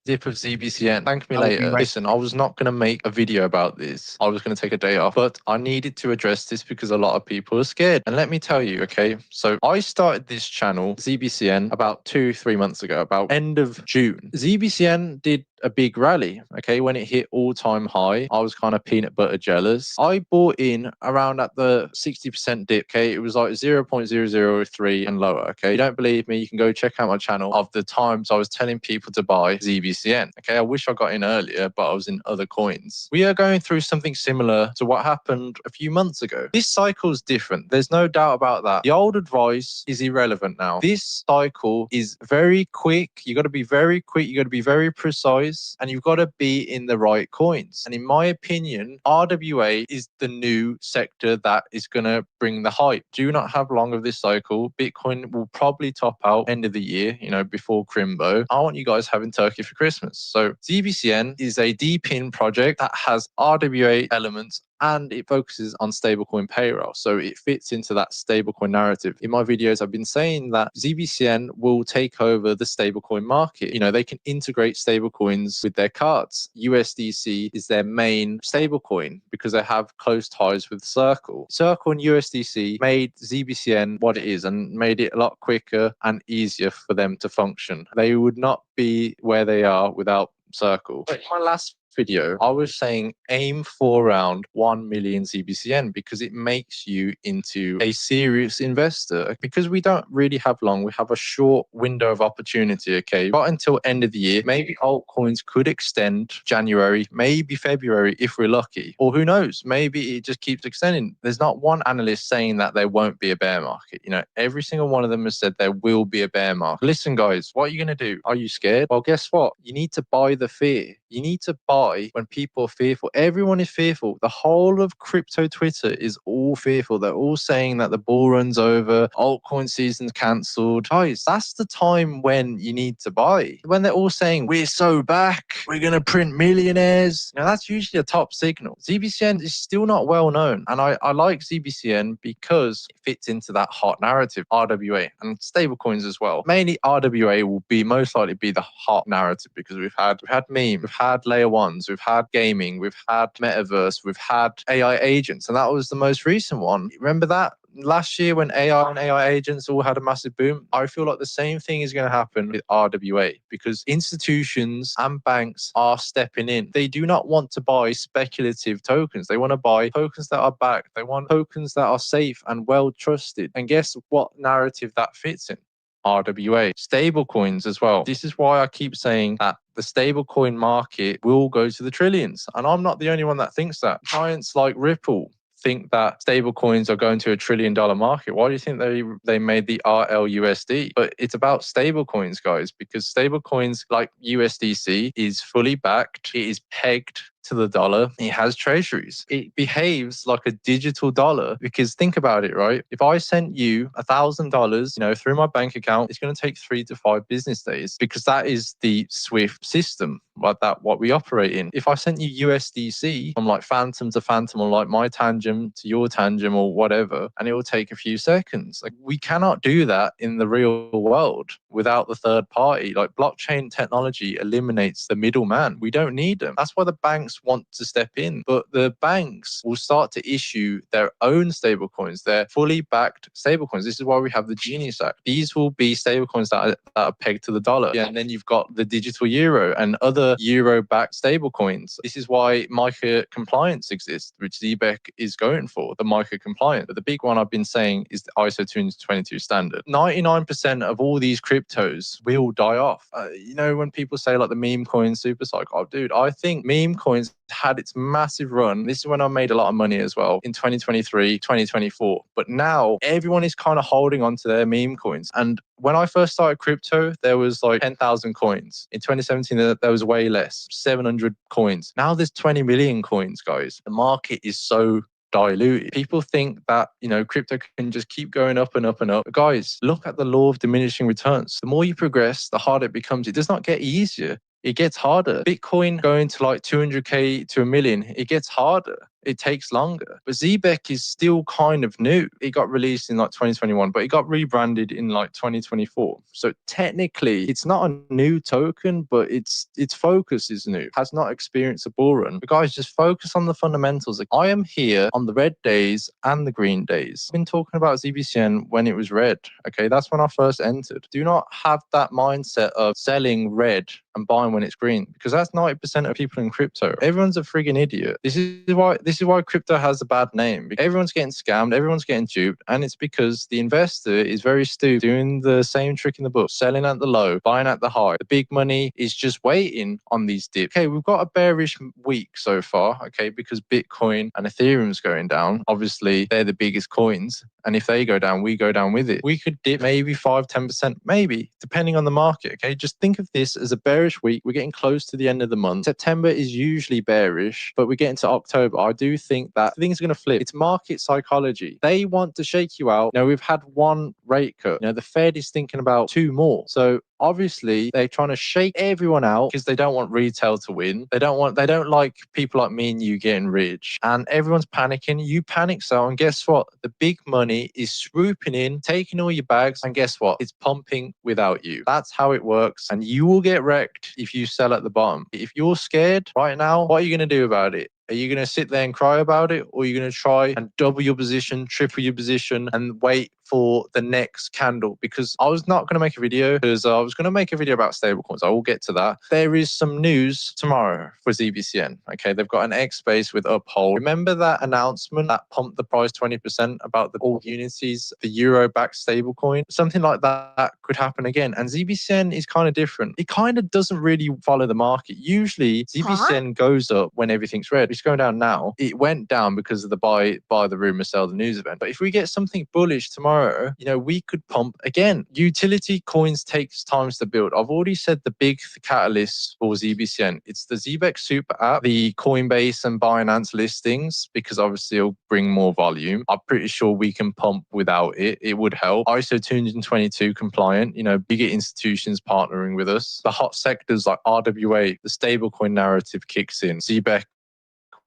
Zip of ZBCN. Thank me I will be later. right. Listen, I was not going to make a video about this. I was going to take a day off, but I needed to address this because a lot of people are scared. And let me tell you, okay, so I started this channel, ZBCN, about 2-3 months ago, about end of June. ZBCN did a big rally, okay, when it hit all-time high. I was kind of peanut butter jealous. I bought in around at the 60% dip, okay. It was like 0.003 and lower, okay. You don't believe me, you can go check out my channel of the times I was telling people to buy ZBCN, okay. I wish I got in earlier, but I was in other coins. We are going through something similar to what happened a few months ago. This cycle is different, there's no doubt about that. The old advice is irrelevant now. This cycle is very quick. You got to be very quick, you got to be very precise, and you've got to be in the right coins. And in my opinion, RWA is the new sector that is going to bring the hype. Do not have long of this cycle. Bitcoin will probably top out end of the year, you know, before Crimbo. I want you guys having turkey for Christmas. So ZBCN is a DePIN project that has RWA elements and it focuses on stablecoin payroll. So it fits into that stablecoin narrative. In my videos, I've been saying that ZBCN will take over the stablecoin market. You know, they can integrate stablecoins with their cards. USDC is their main stablecoin because they have close ties with Circle. Circle and USDC made ZBCN what it is and made it a lot quicker and easier for them to function. They would not be where they are without Circle. But my last video, I was saying aim for around 1 million ZBCN because it makes you into a serious investor. Because we don't really have long, we have a short window of opportunity. Okay, but until end of the year, maybe altcoins could extend January, maybe February if we're lucky, or who knows, maybe it just keeps extending. There's not one analyst saying that there won't be a bear market. You know, every single one of them has said there will be a bear market. Listen, guys, what are you going to do? Are you scared? Well, guess what? You need to buy the fear. You need to buy when people are fearful. Everyone is fearful. The whole of crypto Twitter is all fearful. They're all saying that the bull run's over, altcoin season's cancelled. Guys, that's the time when you need to buy. When they're all saying, we're so back, we're going to print millionaires. Now, that's usually a top signal. ZBCN is still not well known. And I like ZBCN because it fits into that hot narrative, RWA, and stablecoins as well. Mainly RWA will be most likely be the hot narrative because we've had meme, we've had layer ones, we've had gaming, we've had metaverse, we've had AI agents, and that was the most recent one. Remember that? Last year when AI and AI agents all had a massive boom, I feel like the same thing is going to happen with RWA because institutions and banks are stepping in. They do not want to buy speculative tokens. They want to buy tokens that are backed. They want tokens that are safe and well trusted. And guess what narrative that fits in? RWA. Stablecoins as well. This is why I keep saying that the stablecoin market will go to the trillions. And I'm not the only one that thinks that. Giants like Ripple think that stablecoins are going to $1 trillion market. Why do you think they made the RLUSD? But it's about stablecoins, guys, because stablecoins like USDC is fully backed. It is pegged to the dollar. It has treasuries. It behaves like a digital dollar because think about it, right? If I sent you $1,000, through my bank account, it's going to take 3 to 5 business days because that is the SWIFT system, what we operate in. If I sent you USDC from like phantom to phantom or like my tangent to your tangent or whatever, and it will take a few seconds. Like we cannot do that in the real world without the third party. Like blockchain technology eliminates the middleman. We don't need them. That's why the banks want to step in, but the banks will start to issue their own stablecoins. They're fully backed stablecoins. This is why we have the Genius Act. These will be stablecoins that are pegged to the dollar. Yeah, and then you've got the digital euro and other euro-backed stablecoins. This is why MiCA compliance exists, which Zebec is going for, the MiCA compliant. But the big one I've been saying is the ISO 222 standard. 99% of all these cryptos will die off. When people say like the meme coin super cycle, oh, dude, I think meme coins had its massive run. This is when I made a lot of money as well in 2023, 2024. But now everyone is kind of holding on to their meme coins. And when I first started crypto, there was like 10,000 coins. In 2017, there was way less, 700 coins. Now there's 20 million coins, guys. The market is so diluted. People think that, crypto can just keep going up and up and up. But guys, look at the law of diminishing returns. The more you progress, the harder it becomes. It does not get easier. It gets harder. Bitcoin going to like 200K to 1 million, it gets harder. It takes longer. But Zebec is still kind of new. It got released in like 2021, but it got rebranded in like 2024. So technically, it's not a new token, but its focus is new. It has not experienced a bull run. But guys, just focus on the fundamentals. Like, I am here on the red days and the green days. I've been talking about ZBCN when it was red. Okay, that's when I first entered. Do not have that mindset of selling red and buying when it's green, because that's 90% of people in crypto. Everyone's a friggin' idiot. This is why crypto has a bad name. Everyone's getting scammed, everyone's getting duped, and it's because the investor is very stupid, doing the same trick in the book, selling at the low, buying at the high. The big money is just waiting on these dips. Okay, we've got a bearish week so far, okay, because Bitcoin and Ethereum's going down. Obviously, they're the biggest coins, and if they go down, we go down with it. We could dip maybe 5-10%, maybe, depending on the market, okay? Just think of this as a bearish week. We're getting close to the end of the month. September is usually bearish, but we get into October. I do think that things are going to flip. It's market psychology. They want to shake you out. You know, we've had one rate cut. You know, the Fed is thinking about 2 more. So obviously they're trying to shake everyone out because they don't want retail to win. They don't like people like me and you getting rich, and everyone's panicking. You panic, so, and guess what? The big money is swooping in, taking all your bags, and guess what? It's pumping without you. That's how it works, and you will get wrecked if you sell at the bottom. If you're scared right now, what are you going to do about it? Are you going to sit there and cry about it, or are you going to try and double your position, triple your position, and wait for the next candle? Because I was not going to make a video, because I was going to make a video about stablecoins. I will get to that. There is some news tomorrow for ZBCN. Okay, they've got an X space with Uphold. Remember that announcement that pumped the price 20% about the all unities, the euro-backed stablecoin? Something like that could happen again. And ZBCN is kind of different. It kind of doesn't really follow the market. Usually, ZBCN goes up when everything's red. It's going down now. It went down because of the buy the rumor, sell the news event. But if we get something bullish tomorrow, you know, we could pump again. Utility coins takes time to build. I've already said the big catalyst for ZBCN. It's the Zebec Super app, the Coinbase and Binance listings, because obviously it'll bring more volume. I'm pretty sure we can pump without it. It would help. ISO 222 compliant, you know, bigger institutions partnering with us. The hot sectors like RWA, the stablecoin narrative kicks in. Zebec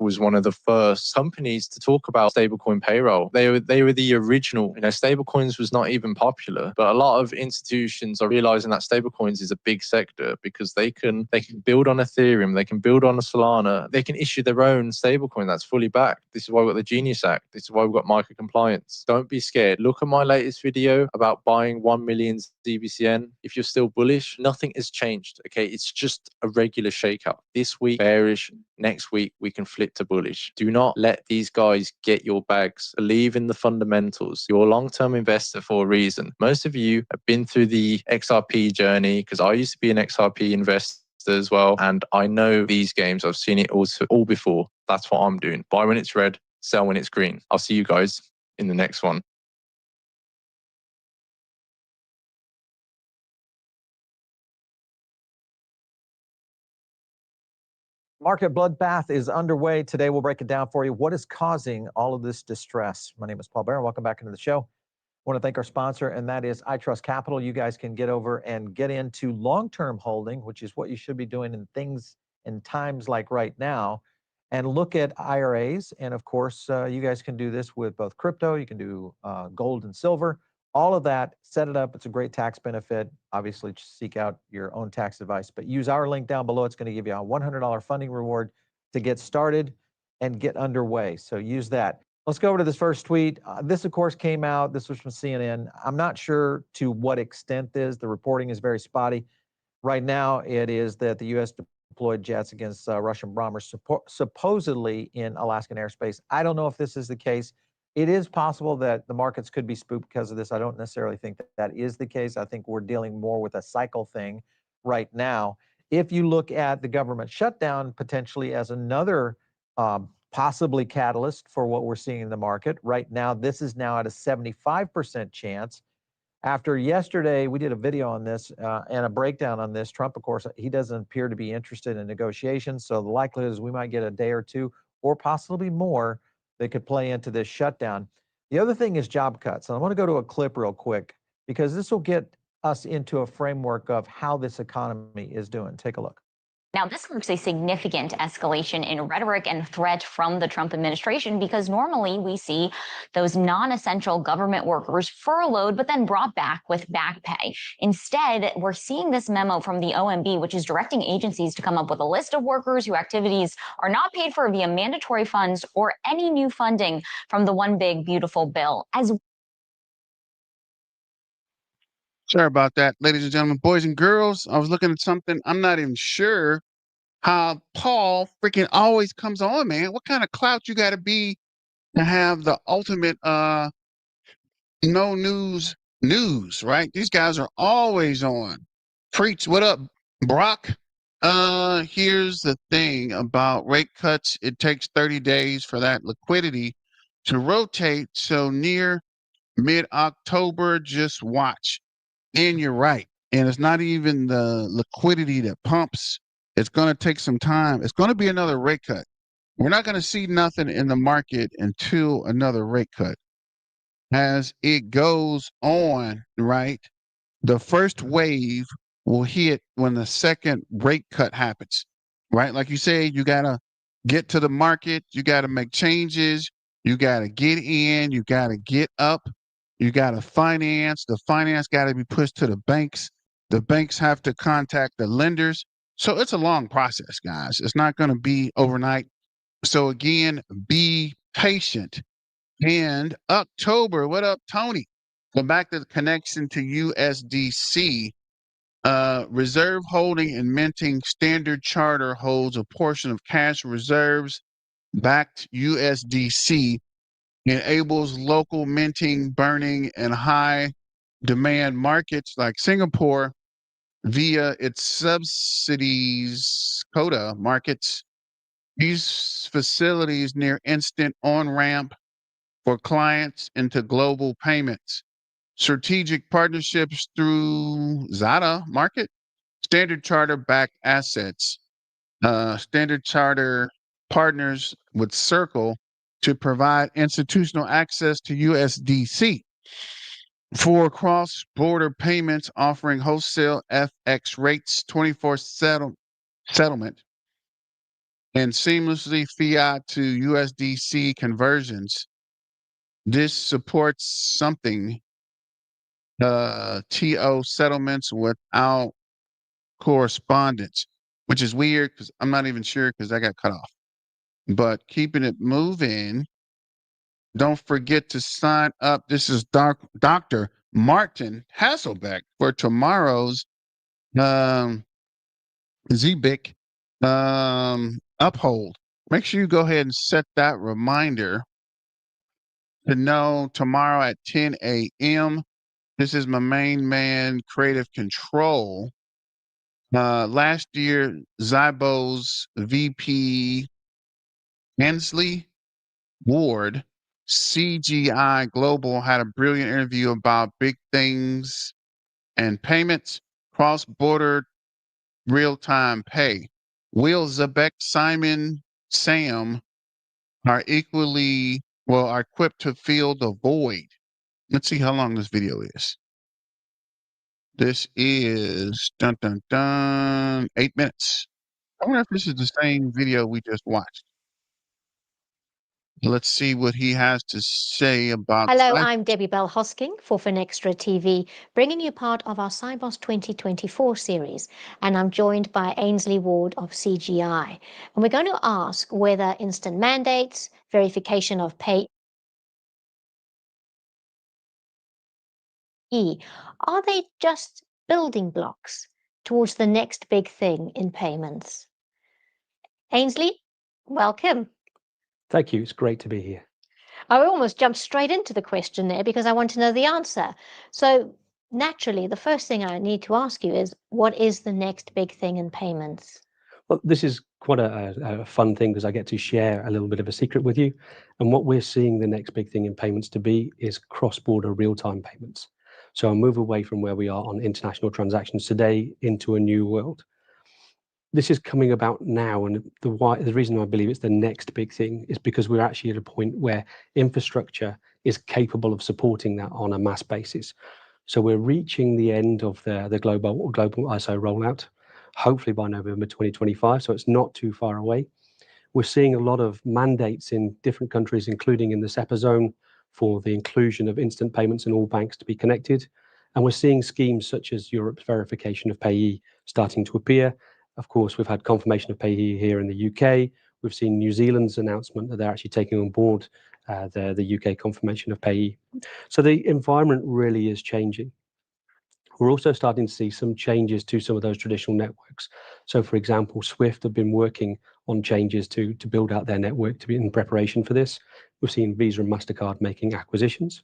was one of the first companies to talk about stablecoin payroll. They were the original. You know, stablecoins was not even popular, but a lot of institutions are realizing that stablecoins is a big sector because they can build on Ethereum, they can build on a Solana, they can issue their own stablecoin that's fully backed. This is why we've got the Genius Act. This is why we've got micro compliance. Don't be scared. Look at my latest video about buying 1 million ZBCN. If you're still bullish, nothing has changed. Okay, it's just a regular shakeout. This week bearish, next week we can flip to bullish. Do not let these guys get your bags. Believe in the fundamentals. You're a long-term investor for a reason. Most of you have been through the XRP journey, because I used to be an XRP investor as well, and I know these games. I've seen it all before. That's what I'm doing. Buy when it's red, sell when it's green. I'll see you guys in the next one. Market bloodbath is underway. Today, we'll break it down for you. What is causing all of this distress? My name is Paul Barron. Welcome back into the show. I want to thank our sponsor, and that is iTrust Capital. You guys can get over and get into long-term holding, which is what you should be doing in times like right now, and look at IRAs. And of course, you guys can do this with both crypto. You can do gold and silver. All of that, set it up. It's a great tax benefit. Obviously, seek out your own tax advice, but use our link down below. It's going to give you a $100 funding reward to get started and get underway. So use that. Let's go over to this first tweet. This, of course, came out. This was from CNN. I'm not sure to what extent this. The reporting is very spotty. Right now, it is that the U.S. deployed jets against Russian bombers supposedly in Alaskan airspace. I don't know if this is the case. It is possible that the markets could be spooked because of this. I don't necessarily think that is the case. I think we're dealing more with a cycle thing right now. If you look at the government shutdown potentially as another possibly catalyst for what we're seeing in the market, right now, this is now at a 75% chance. After yesterday, we did a video on this and a breakdown on this. Trump, of course, he doesn't appear to be interested in negotiations. So the likelihood is we might get a day or two or possibly more that could play into this shutdown. The other thing is job cuts. And I want to go to a clip real quick because this will get us into a framework of how this economy is doing. Take a look. Now, this marks a significant escalation in rhetoric and threat from the Trump administration, because normally we see those non-essential government workers furloughed, but then brought back with back pay. Instead, we're seeing this memo from the OMB, which is directing agencies to come up with a list of workers whose activities are not paid for via mandatory funds or any new funding from the One Big Beautiful Bill. Sorry about that, ladies and gentlemen, boys and girls. I was looking at something. I'm not even sure how Paul freaking always comes on, man. What kind of clout you got to be to have the ultimate no news, right? These guys are always on. Preach, what up, Brock? Here's the thing about rate cuts. It takes 30 days for that liquidity to rotate. So near mid-October, just watch. And you're right. And it's not even the liquidity that pumps. It's going to take some time. It's going to be another rate cut. We're not going to see nothing in the market until another rate cut. As it goes on, right, the first wave will hit when the second rate cut happens, right? Like you say, you got to get to the market, you got to make changes, you got to get in, you got to get up, you got to finance. The finance got to be pushed to the banks. The banks have to contact the lenders. So it's a long process, guys. It's not going to be overnight. So again, be patient. And October, what up, Tony? Go back to the connection to USDC. Reserve holding and minting Standard Charter holds a portion of cash reserves backed USDC, enables local minting, burning, and high demand markets like Singapore via its subsidies quota markets. These facilities near instant on-ramp for clients into global payments. Strategic partnerships through Zada Market, Standard Charter backed assets. Standard Charter partners with Circle to provide institutional access to USDC for cross-border payments, offering wholesale FX rates, 24/7 settlement, and seamlessly fiat to USDC conversions. This supports something, TO settlements without correspondence, which is weird because I'm not even sure because I got cut off. But keeping it moving, don't forget to sign up. This is Dr. Martin Hasselbeck for tomorrow's Zebec Uphold. Make sure you go ahead and set that reminder to know tomorrow at 10 a.m. This is my main man, Creative Control. Last year, Zybo's VP Hensley Ward, CGI Global, had a brilliant interview about big things and payments, cross-border real-time pay. Will Zebec, Simon, Sam are are equipped to fill the void. Let's see how long this video is. This is 8 minutes. I wonder if this is the same video we just watched. Let's see what he has to say about. Hello, I'm Debbie Bell Hosking for Finextra TV, bringing you part of our Cybos 2024 series, and I'm joined by Ainsley Ward of CGI. And we're going to ask whether instant mandates, verification of pay, are they just building blocks towards the next big thing in payments? Ainsley, welcome. Thank you. It's great to be here. I almost jumped straight into the question there because I want to know the answer. So naturally, the first thing I need to ask you is, what is the next big thing in payments? Well, this is quite a fun thing because I get to share a little bit of a secret with you. And what we're seeing the next big thing in payments to be is cross-border real-time payments. So a move away from where we are on international transactions today into a new world. This is coming about now, and the reason I believe it's the next big thing is because we're actually at a point where infrastructure is capable of supporting that on a mass basis. So we're reaching the end of the global ISO rollout, hopefully by November 2025, so it's not too far away. We're seeing a lot of mandates in different countries, including in the SEPA zone, for the inclusion of instant payments in all banks to be connected. And we're seeing schemes such as Europe's verification of payee starting to appear. Of course, we've had confirmation of payee here in the UK. We've seen New Zealand's announcement that they're actually taking on board the UK confirmation of payee. So the environment really is changing. We're also starting to see some changes to some of those traditional networks. So for example, Swift have been working on changes to build out their network to be in preparation for this. We've seen Visa and MasterCard making acquisitions.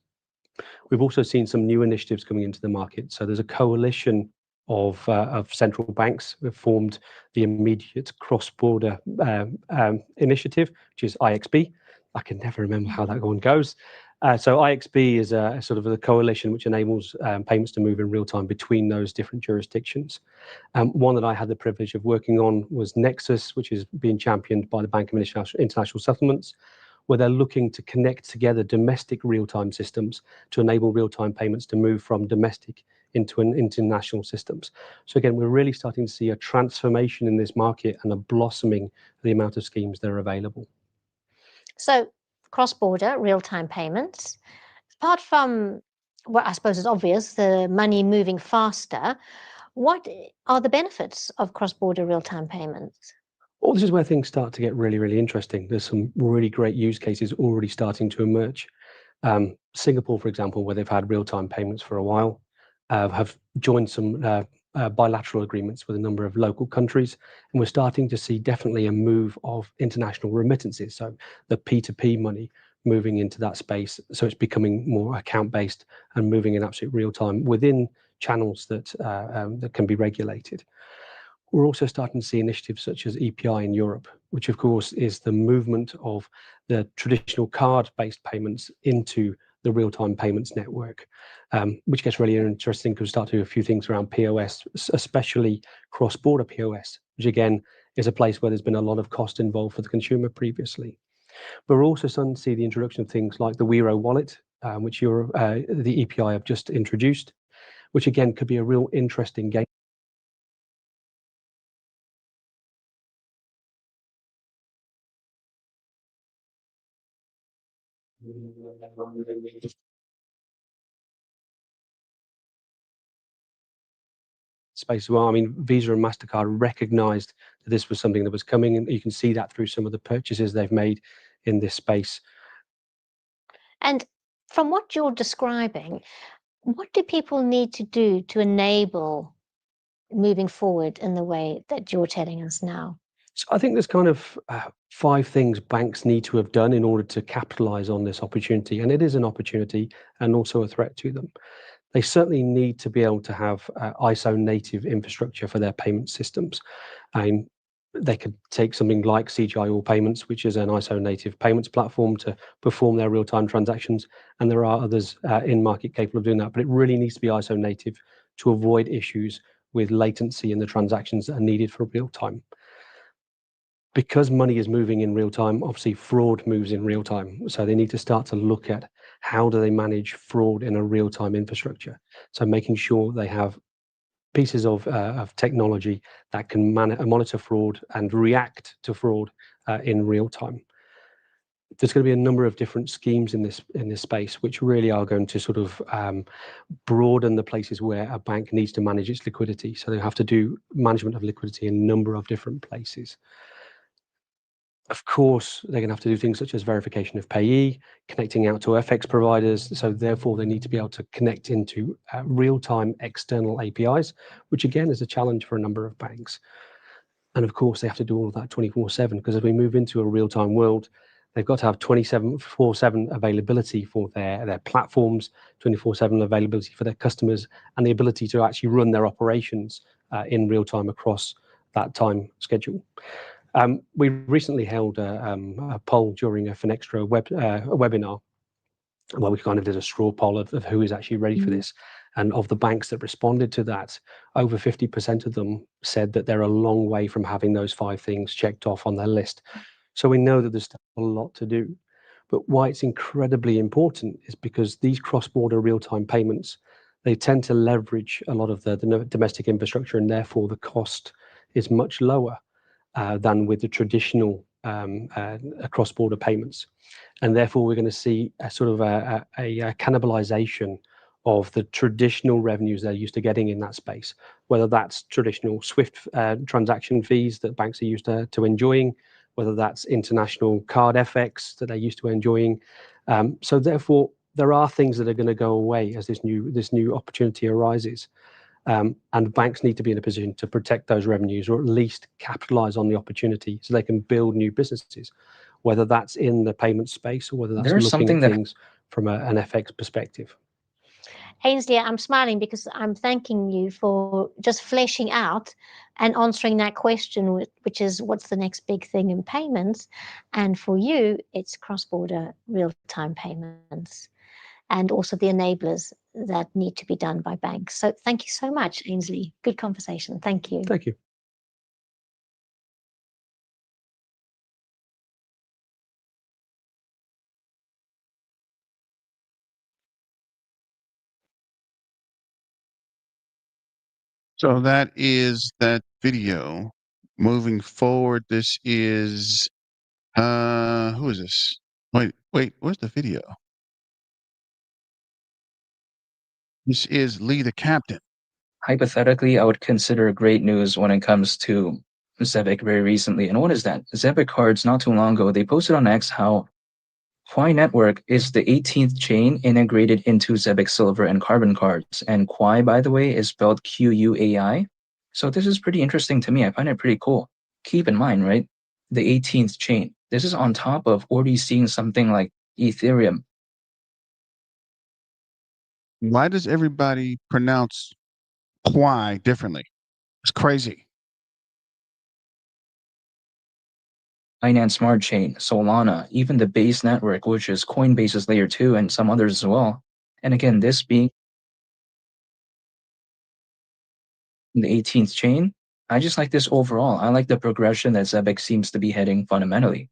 We've also seen some new initiatives coming into the market. So there's a coalition of central banks have formed the Immediate Cross-Border Initiative, which is IXB. I can never remember how that one goes. So IXB is a sort of a coalition which enables payments to move in real time between those different jurisdictions. One that I had the privilege of working on was Nexus, which is being championed by the Bank of International Settlements, where they're looking to connect together domestic real-time systems to enable real-time payments to move from domestic into international systems. So again, we're really starting to see a transformation in this market and a blossoming of the amount of schemes that are available. So cross-border real-time payments, apart from what I suppose is obvious, the money moving faster, what are the benefits of cross-border real-time payments? Well, this is where things start to get really, really interesting. There's some really great use cases already starting to emerge. Singapore, for example, where they've had real-time payments for a while, have joined some bilateral agreements with a number of local countries, and we're starting to see definitely a move of international remittances, so the P2P money moving into that space. So it's becoming more account-based and moving in absolute real time within channels that that can be regulated. We're also starting to see initiatives such as EPI in Europe, which of course is the movement of the traditional card-based payments into the real-time payments network, which gets really interesting because we start to do a few things around POS, especially cross-border POS, which again is a place where there's been a lot of cost involved for the consumer previously. But we're also starting to see the introduction of things like the Wero wallet, which the EPI have just introduced, which again could be a real interesting game space as well. I mean, Visa and MasterCard recognized that this was something that was coming, and you can see that through some of the purchases they've made in this space. And from what you're describing, what do people need to do to enable moving forward in the way that you're telling us now? So I think there's kind of 5 things banks need to have done in order to capitalize on this opportunity. And it is an opportunity and also a threat to them. They certainly need to be able to have ISO native infrastructure for their payment systems. And they could take something like CGI All Payments, which is an ISO native payments platform to perform their real-time transactions. And there are others in market capable of doing that, but it really needs to be ISO native to avoid issues with latency in the transactions that are needed for real time. Because money is moving in real time, obviously fraud moves in real time. So they need to start to look at how do they manage fraud in a real time infrastructure. So making sure they have pieces of technology that can monitor fraud and react to fraud in real time. There's going to be a number of different schemes in this space, which really are going to sort of broaden the places where a bank needs to manage its liquidity. So they have to do management of liquidity in a number of different places. Of course, they're going to have to do things such as verification of payee, connecting out to FX providers. So therefore, they need to be able to connect into real-time external APIs, which again is a challenge for a number of banks. And of course, they have to do all of that 24/7, because as we move into a real-time world, they've got to have 24/7 availability for their platforms, 24/7 availability for their customers, and the ability to actually run their operations in real time across that time schedule. We recently held a poll during a Finextra webinar, where we kind of did a straw poll of who is actually ready for this. And of the banks that responded to that, over 50% of them said that they're a long way from having those 5 things checked off on their list. So we know that there's still a lot to do. But why it's incredibly important is because these cross-border real-time payments, they tend to leverage a lot of the domestic infrastructure, and therefore the cost is much lower than with the traditional cross-border payments. And therefore, we're going to see a sort of a cannibalization of the traditional revenues they're used to getting in that space, whether that's traditional SWIFT transaction fees that banks are used to enjoying, whether that's international card FX that they're used to enjoying. So therefore, there are things that are going to go away as this new opportunity arises. And banks need to be in a position to protect those revenues, or at least capitalize on the opportunity so they can build new businesses, whether that's in the payment space or whether that's looking at things from an FX perspective. Ainsley, I'm smiling because I'm thanking you for just fleshing out and answering that question, which is what's the next big thing in payments? And for you, it's cross-border real-time payments and also the enablers that need to be done by banks. So thank you so much, Ainsley. Good conversation. Thank you. Thank you. So that is that video. Moving forward, this is who is this? Wait, where's the video? This is Lee the Captain. Hypothetically, I would consider great news when it comes to Zebec very recently. And what is that? Zebec cards not too long ago, they posted on X how Quai Network is the 18th chain integrated into Zebec Silver and Carbon cards. And Quai, by the way, is spelled Quai. So this is pretty interesting to me. I find it pretty cool. Keep in mind, right? The 18th chain. This is on top of already seeing something like Ethereum. Why does everybody pronounce Quai differently? It's crazy. Binance Smart Chain, Solana, even the Base Network, which is Coinbase's layer 2 and some others as well. And again, this being the 18th chain, I just like this overall. I like the progression that Zebec seems to be heading fundamentally.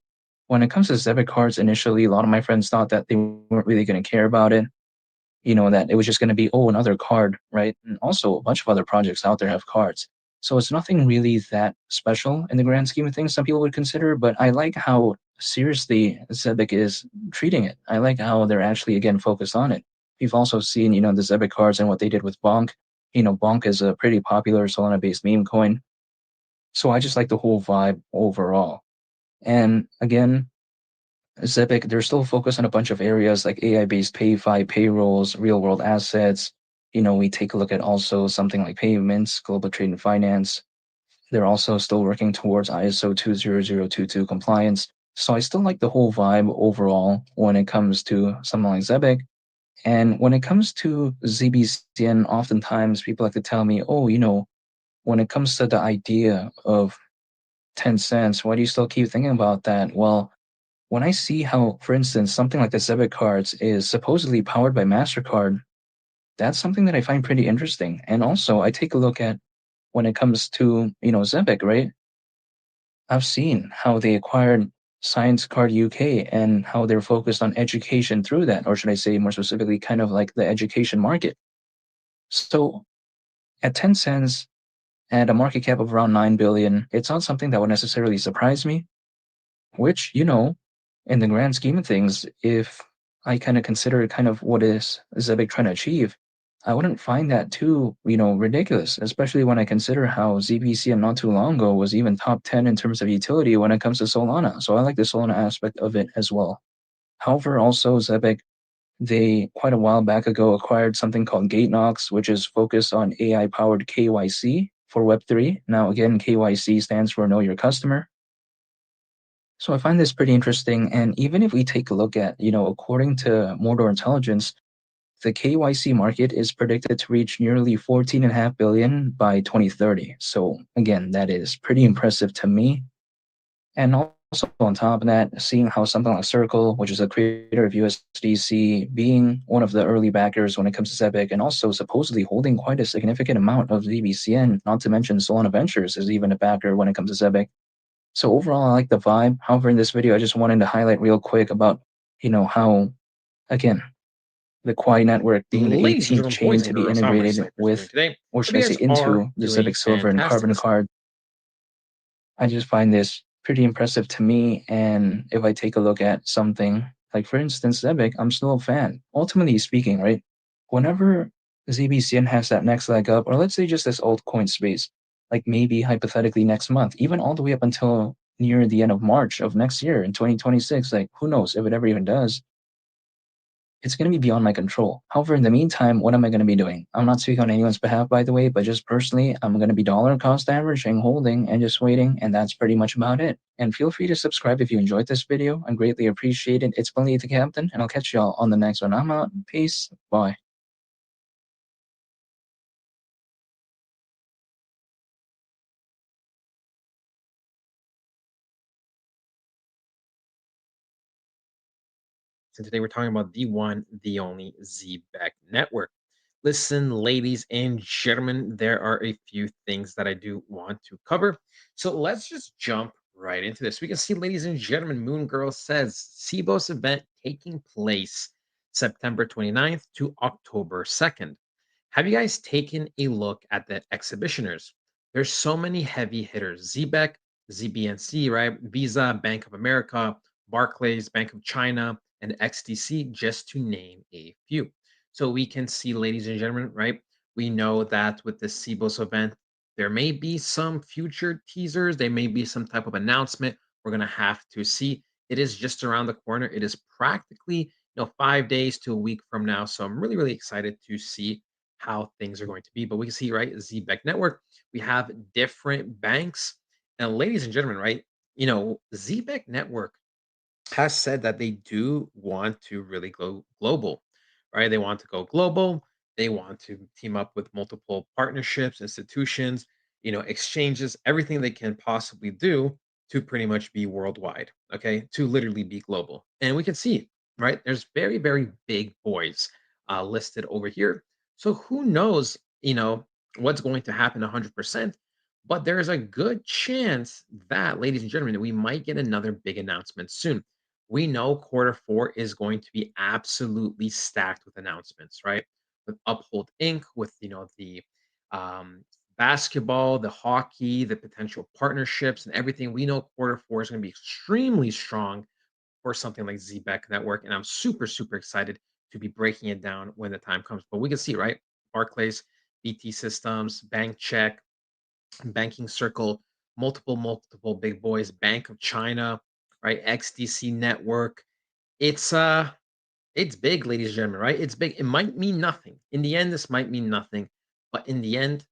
When it comes to Zebec cards, initially, a lot of my friends thought that they weren't really going to care about it. You know, that it was just going to be, oh, another card, right? And also a bunch of other projects out there have cards. So it's nothing really that special in the grand scheme of things some people would consider, but I like how seriously Zebec is treating it. I like how they're actually, again, focused on it. You've also seen, you know, the Zebec cards and what they did with Bonk. You know, Bonk is a pretty popular Solana-based meme coin. So I just like the whole vibe overall. And again, Zebec, they're still focused on a bunch of areas like AI-based PayFi, payrolls, real-world assets. You know, we take a look at also something like payments, global trade and finance. They're also still working towards ISO 20022 compliance. So I still like the whole vibe overall when it comes to something like Zebec. And when it comes to ZBCN, oftentimes people like to tell me, oh, you know, when it comes to the idea of 10 cents, why do you still keep thinking about that? Well, when I see how, for instance, something like the Zebec cards is supposedly powered by MasterCard, that's something that I find pretty interesting. And also, I take a look at when it comes to, you know, Zebec, right? I've seen how they acquired Science Card UK and how they're focused on education through that, or should I say more specifically, kind of like the education market. So at 10 cents, at a market cap of around 9 billion, it's not something that would necessarily surprise me, which, you know, in the grand scheme of things, if I kind of consider kind of what is Zebec trying to achieve, I wouldn't find that too, you know, ridiculous, especially when I consider how ZBCN not too long ago was even top 10 in terms of utility when it comes to Solana. So I like the Solana aspect of it as well. However, also Zebec, they quite a while back ago acquired something called GateKnox, which is focused on AI-powered KYC for Web3. Now, again, KYC stands for Know Your Customer. So I find this pretty interesting. And even if we take a look at, you know, according to Mordor Intelligence, the KYC market is predicted to reach nearly 14.5 billion by 2030. So again, that is pretty impressive to me. And also on top of that, seeing how something like Circle, which is a creator of USDC, being one of the early backers when it comes to Zebec, and also supposedly holding quite a significant amount of ZBCN, not to mention Solana Ventures is even a backer when it comes to Zebec. So overall, I like the vibe. However, in this video, I just wanted to highlight real quick about, you know, how, again, the Quai network being the Ladies and 18th gentlemen, chain boys to and be girls, how are my integrated snipers with, doing today? or should I You say, guys are into the doing Zebec Silver and fantastic. Carbon card. I just find this pretty impressive to me. And if I take a look at something like, for instance, Zebec, I'm still a fan. Ultimately speaking, right? Whenever ZBCN has that next leg up, or let's say just this altcoin space, like maybe hypothetically next month, even all the way up until near the end of March of next year in 2026, like who knows if it ever even does, it's going to be beyond my control. However, in the meantime, what am I going to be doing? I'm not speaking on anyone's behalf, by the way, but just personally, I'm going to be dollar cost averaging, holding, and just waiting, and that's pretty much about it. And feel free to subscribe if you enjoyed this video. I greatly appreciate it. It's been Lee the Captain, and I'll catch y'all on the next one. I'm out. Peace. Bye. And today we're talking about the one, the only Zebec Network. Listen, ladies and gentlemen, there are a few things that I do want to cover. So let's just jump right into this. We can see, ladies and gentlemen, Moon Girl says CBOS event taking place September 29th to October 2nd. Have you guys taken a look at the exhibitioners? There's so many heavy hitters. Zebec, ZBNC, right? Visa, Bank of America, Barclays, Bank of China, and XDC, just to name a few. So we can see, ladies and gentlemen, right? We know that with the CBOS event, there may be some future teasers. There may be some type of announcement. We're going to have to see. It is just around the corner. It is practically, 5 days to a week from now. So I'm really, really excited to see how things are going to be. But we can see, right, Zebec Network, we have different banks. And ladies and gentlemen, right, Zebec Network has said that they do want to really go global, right? They want to go global. They want to team up with multiple partnerships, institutions, exchanges, everything they can possibly do to pretty much be worldwide, okay? To literally be global. And we can see, right? There's very, very big boys listed over here. So who knows, what's going to happen 100%. But there's a good chance that, ladies and gentlemen, we might get another big announcement soon. We know quarter 4 is going to be absolutely stacked with announcements, right? With Uphold Inc., with the um, basketball, the hockey, the potential partnerships, and everything. We know quarter 4 is going to be extremely strong for something like Zebec Network, and I'm super, super excited to be breaking it down when the time comes. But we can see, right? Barclays, BT Systems, Bank Check, Banking Circle, multiple big boys, Bank of China, right? XDC Network. It's it's big, ladies and gentlemen, right? It's big. It might mean nothing. In the end, this might mean nothing. But in the end,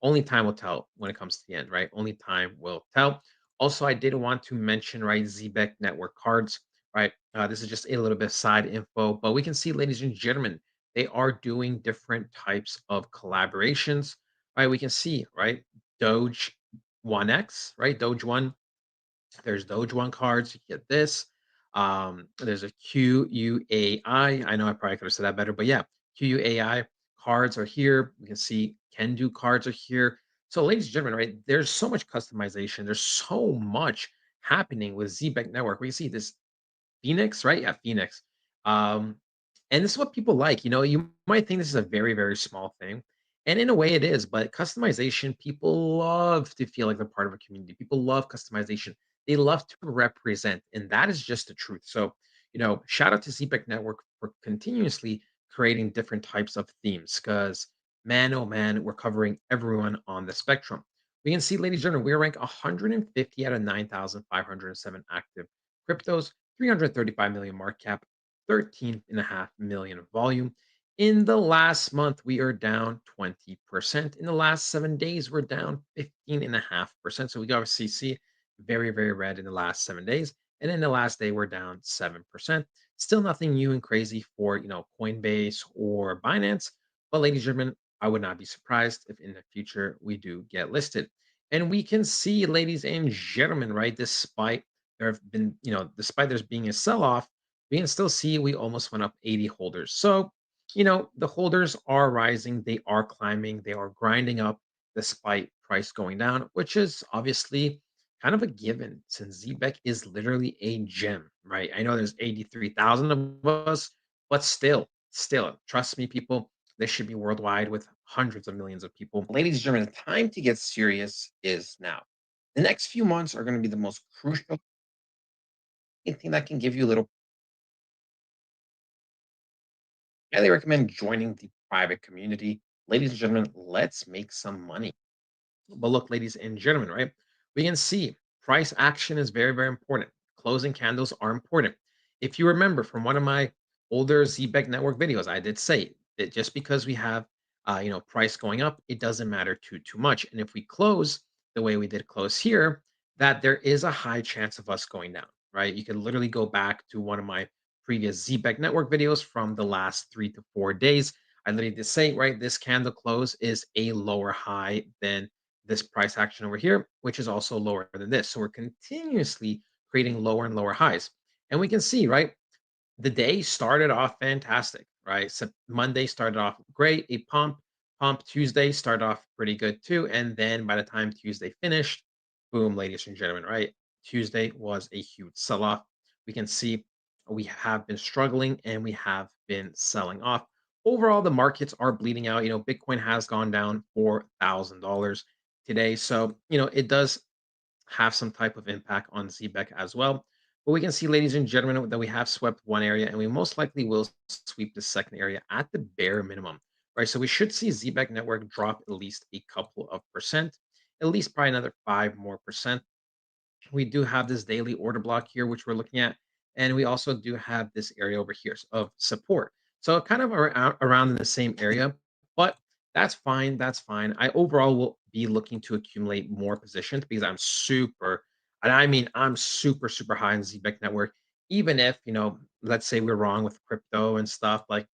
only time will tell when it comes to the end, right? Only time will tell. Also, I did want to mention, right, Zebec Network cards, right? This is just a little bit of side info, but we can see, ladies and gentlemen, they are doing different types of collaborations, right? We can see, right, Doge 1X, right? Doge 1, there's Doge One cards. You get this. There's a QUAI. I know I probably could have said that better, but yeah, QUAI cards are here. You can see Can Do cards are here. So, ladies and gentlemen, right, there's so much customization. There's so much happening with Zebec Network. We see this Phoenix, right? Yeah, Phoenix. Um, and this is what people like. You might think this is a very, very small thing. And in a way it is, but customization, people love to feel like they're part of a community. People love customization. They love to represent. And that is just the truth. So, shout out to CPEC Network for continuously creating different types of themes because man, oh man, we're covering everyone on the spectrum. We can see, ladies and gentlemen, we rank 150 out of 9,507 active cryptos, 335 million market cap, 13.5 million of volume. In the last month, we are down 20%. In the last 7 days, we're down 15.5%. So we obviously see very, very red in the last 7 days. And in the last day, we're down 7%. Still nothing new and crazy for, Coinbase or Binance. But ladies and gentlemen, I would not be surprised if in the future we do get listed. And we can see, ladies and gentlemen, right, despite there have been, despite there's being a sell-off, we can still see we almost went up 80 holders. So, the holders are rising, they are climbing, they are grinding up despite price going down, which is obviously kind of a given since Zebec is literally a gem, right? I know there's 83,000 of us, but still, trust me, people, this should be worldwide with hundreds of millions of people. Ladies and gentlemen, the time to get serious is now. The next few months are going to be the most crucial. Anything that can give you a little. Highly recommend joining the private community. Ladies and gentlemen, let's make some money. But look, ladies and gentlemen, right? We can see price action is very, very important. Closing candles are important. If you remember from one of my older Zebec Network videos, I did say that just because we have, price going up, it doesn't matter too much. And if we close the way we did close here, that there is a high chance of us going down, right? You can literally go back to one of my previous Zebec Network videos from the last 3 to 4 days. I literally did say, right, this candle close is a lower high than this price action over here, which is also lower than this. So we're continuously creating lower and lower highs. And we can see, right, the day started off fantastic, right? So Monday started off great, a pump. Tuesday started off pretty good too. And then by the time Tuesday finished, boom, ladies and gentlemen, right? Tuesday was a huge sell off. We can see we have been struggling and we have been selling off. Overall, the markets are bleeding out. Bitcoin has gone down $4,000 today. So, it does have some type of impact on Zebec as well. But we can see, ladies and gentlemen, that we have swept one area and we most likely will sweep the second area at the bare minimum, right? So we should see Zebec Network drop at least a couple of percent, at least probably another 5% more. We do have this daily order block here, which we're looking at. And we also do have this area over here of support. So kind of around in the same area, but that's fine. That's fine. I overall will be looking to accumulate more positions because I'm super, and I mean, I'm super, super high in Zebec Network. Even if, let's say we're wrong with crypto and stuff, like,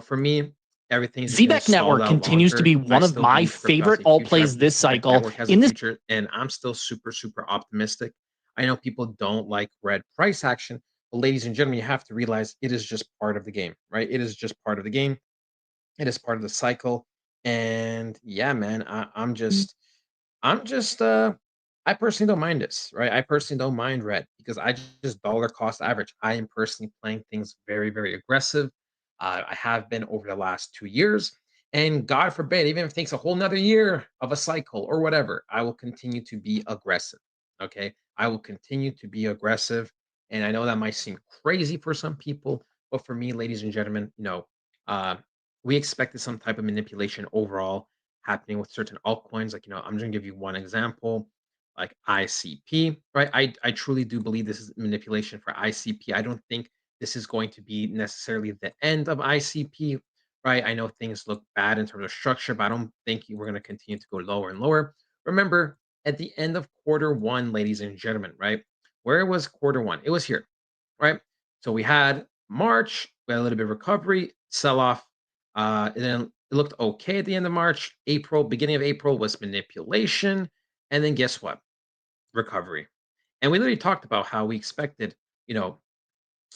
for me, everything's just going to Zebec stall Network out continues to longer. be I one of still my believe crypto has favorite a alt future. I plays believe this Zebec cycle. Network has In a this future, and I'm still super, super optimistic. I know people don't like red price action, but ladies and gentlemen, you have to realize it is just part of the game, right? It is just part of the game. It is part of the cycle. And yeah, man, I'm just I personally don't mind this, right? I personally don't mind red because I just dollar cost average. I am personally playing things very, very aggressive. I have been over the last 2 years. And God forbid, even if it takes a whole nother year of a cycle or whatever, I will continue to be aggressive. Okay. I will continue to be aggressive. And I know that might seem crazy for some people, but for me, ladies and gentlemen, uh, we expected some type of manipulation overall happening with certain altcoins. Like, I'm just gonna give you one example, like ICP, right? I truly do believe this is manipulation for ICP. I don't think this is going to be necessarily the end of ICP, right? I know things look bad in terms of structure, but I don't think we're going to continue to go lower and lower. Remember, at the end of quarter 1, ladies and gentlemen, right? Where was quarter 1? It was here, right? So we had March, we had a little bit of recovery, sell off, and then it looked okay at the end of March. April, beginning of April was manipulation. And then guess what? Recovery. And we literally talked about how we expected,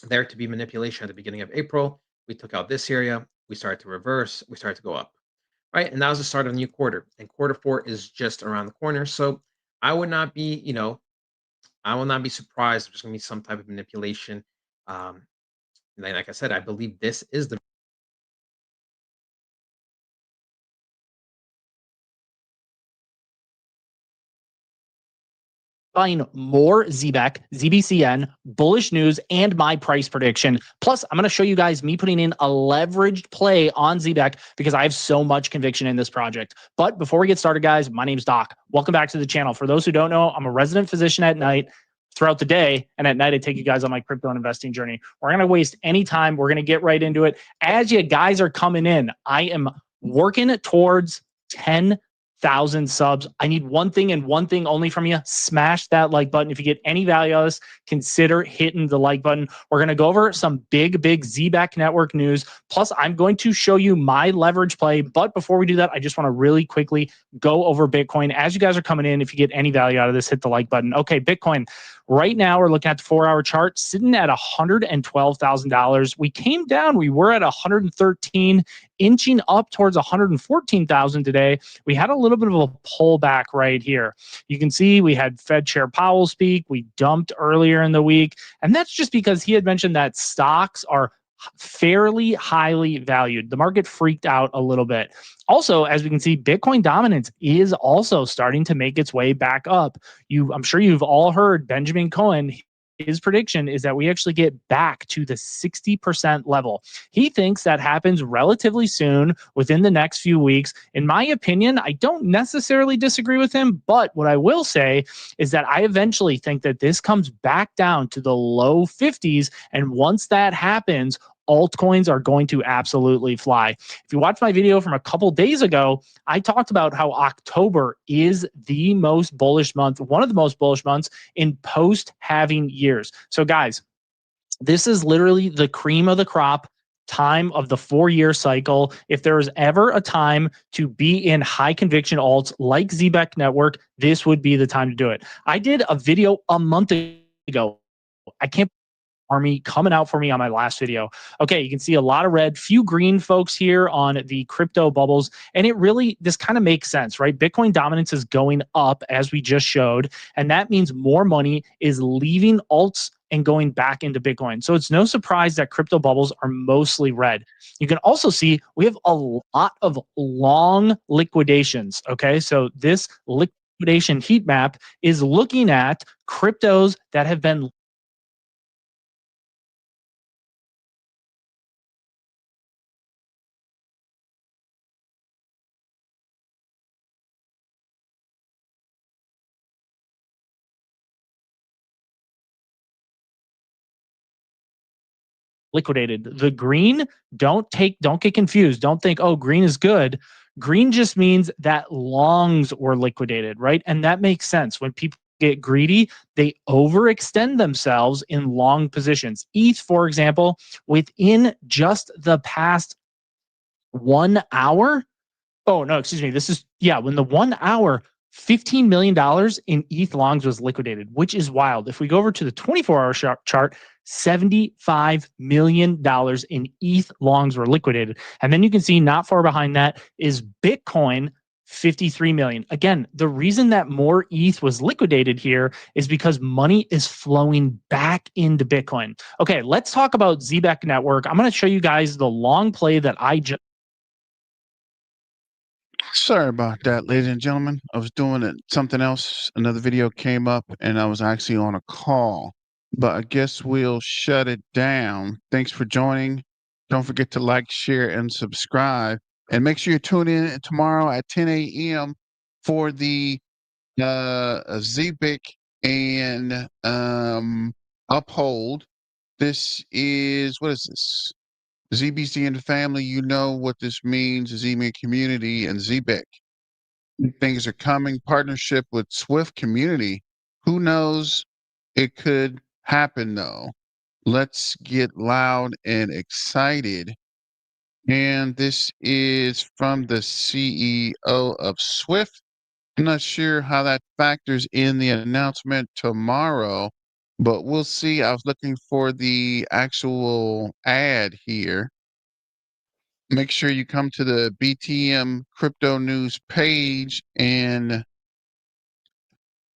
there to be manipulation at the beginning of April. We took out this area. We started to reverse. We started to go up, right? And that was the start of a new quarter. And quarter 4 is just around the corner. So I would not be, I will not be surprised if there's going to be some type of manipulation. Um, like I said, I believe this is the buying more Zebec, ZBCN, bullish news, and my price prediction. Plus, I'm going to show you guys me putting in a leveraged play on Zebec because I have so much conviction in this project. But before we get started, guys, my name's Doc. Welcome back to the channel. For those who don't know, I'm a resident physician at night, throughout the day, and at night I take you guys on my crypto investing journey. We're going to waste any time. We're going to get right into it. As you guys are coming in, I am working towards 10,000 subs. I need one thing and one thing only from you. Smash that like button. If you get any value out of this, consider hitting the like button. We're going to go over some big Zebec Network news. Plus, I'm going to show you my leverage play. But before we do that, I just want to really quickly go over Bitcoin. As you guys are coming in, if you get any value out of this, hit the like button. Okay, Bitcoin. Right now, we're looking at the 4-hour chart, sitting at $112,000. We came down. We were at 113, inching up towards 114,000 today. We had a little bit of a pullback right here. You can see we had Fed Chair Powell speak. We dumped earlier in the week. And that's just because he had mentioned that stocks are fairly highly valued. The market freaked out a little bit. Also, as we can see, Bitcoin dominance is also starting to make its way back up. I'm sure you've all heard Benjamin Cohen. His prediction is that we actually get back to the 60% level. He thinks that happens relatively soon, within the next few weeks. In my opinion, I don't necessarily disagree with him, but what I will say is that I eventually think that this comes back down to the low 50s. And once that happens, altcoins are going to absolutely fly. If you watch my video from a couple days ago, I talked about how October is the most bullish month, one of the most bullish months in post-halving years. So guys, this is literally the cream of the crop time of the 4-year cycle. If there is ever a time to be in high conviction alts like Zebec Network, this would be the time to do it. I did a video a month ago. I can't army coming out for me on my last video. Okay, you can see a lot of red, few green folks here on the crypto bubbles. And it really, this kind of makes sense, right? Bitcoin dominance is going up as we just showed. And that means more money is leaving alts and going back into Bitcoin. So it's no surprise that crypto bubbles are mostly red. You can also see we have a lot of long liquidations. Okay, so this liquidation heat map is looking at cryptos that have been liquidated. The green, don't get confused. Don't think, oh, green is good. Green just means that longs were liquidated, right? And that makes sense. When people get greedy, they overextend themselves in long positions. ETH, for example, within just the past 1 hour. Oh, no, excuse me. This is, yeah, when the 1 hour, $15 million in ETH longs was liquidated, which is wild. If we go over to the 24-hour chart, $75 million in ETH longs were liquidated. And then you can see not far behind that is Bitcoin, 53 million. Again, the reason that more ETH was liquidated here is because money is flowing back into Bitcoin. Okay, let's talk about Zebec Network. I'm going to show you guys the long play that I just. Sorry about that, ladies and gentlemen. I was doing something else. Another video came up and I was actually on a call. But I guess we'll shut it down. Thanks for joining. Don't forget to like, share, and subscribe. And make sure you tune in tomorrow at 10 a.m. for the Zebec and Uphold. This is, what is this? ZBCN family, you know what this means, Zebec community and Zebec. Things are coming. Partnership with Swift community. Who knows? It could happen though. Let's get loud and excited. And this is from the CEO of Swift. I'm not sure how that factors in the announcement tomorrow, but we'll see. I was looking for the actual ad here. Make sure you come to the BTM Crypto News page and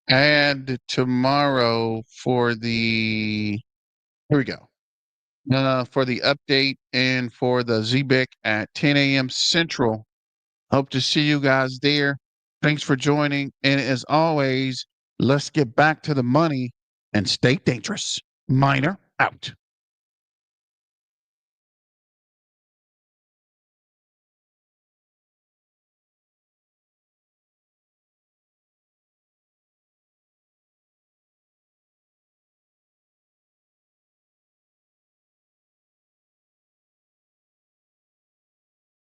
add tomorrow for the, here we go, for the update and for the Zebec at 10 a.m. Central. Hope to see you guys there. Thanks for joining. And as always, let's get back to the money and stay dangerous. Miner out.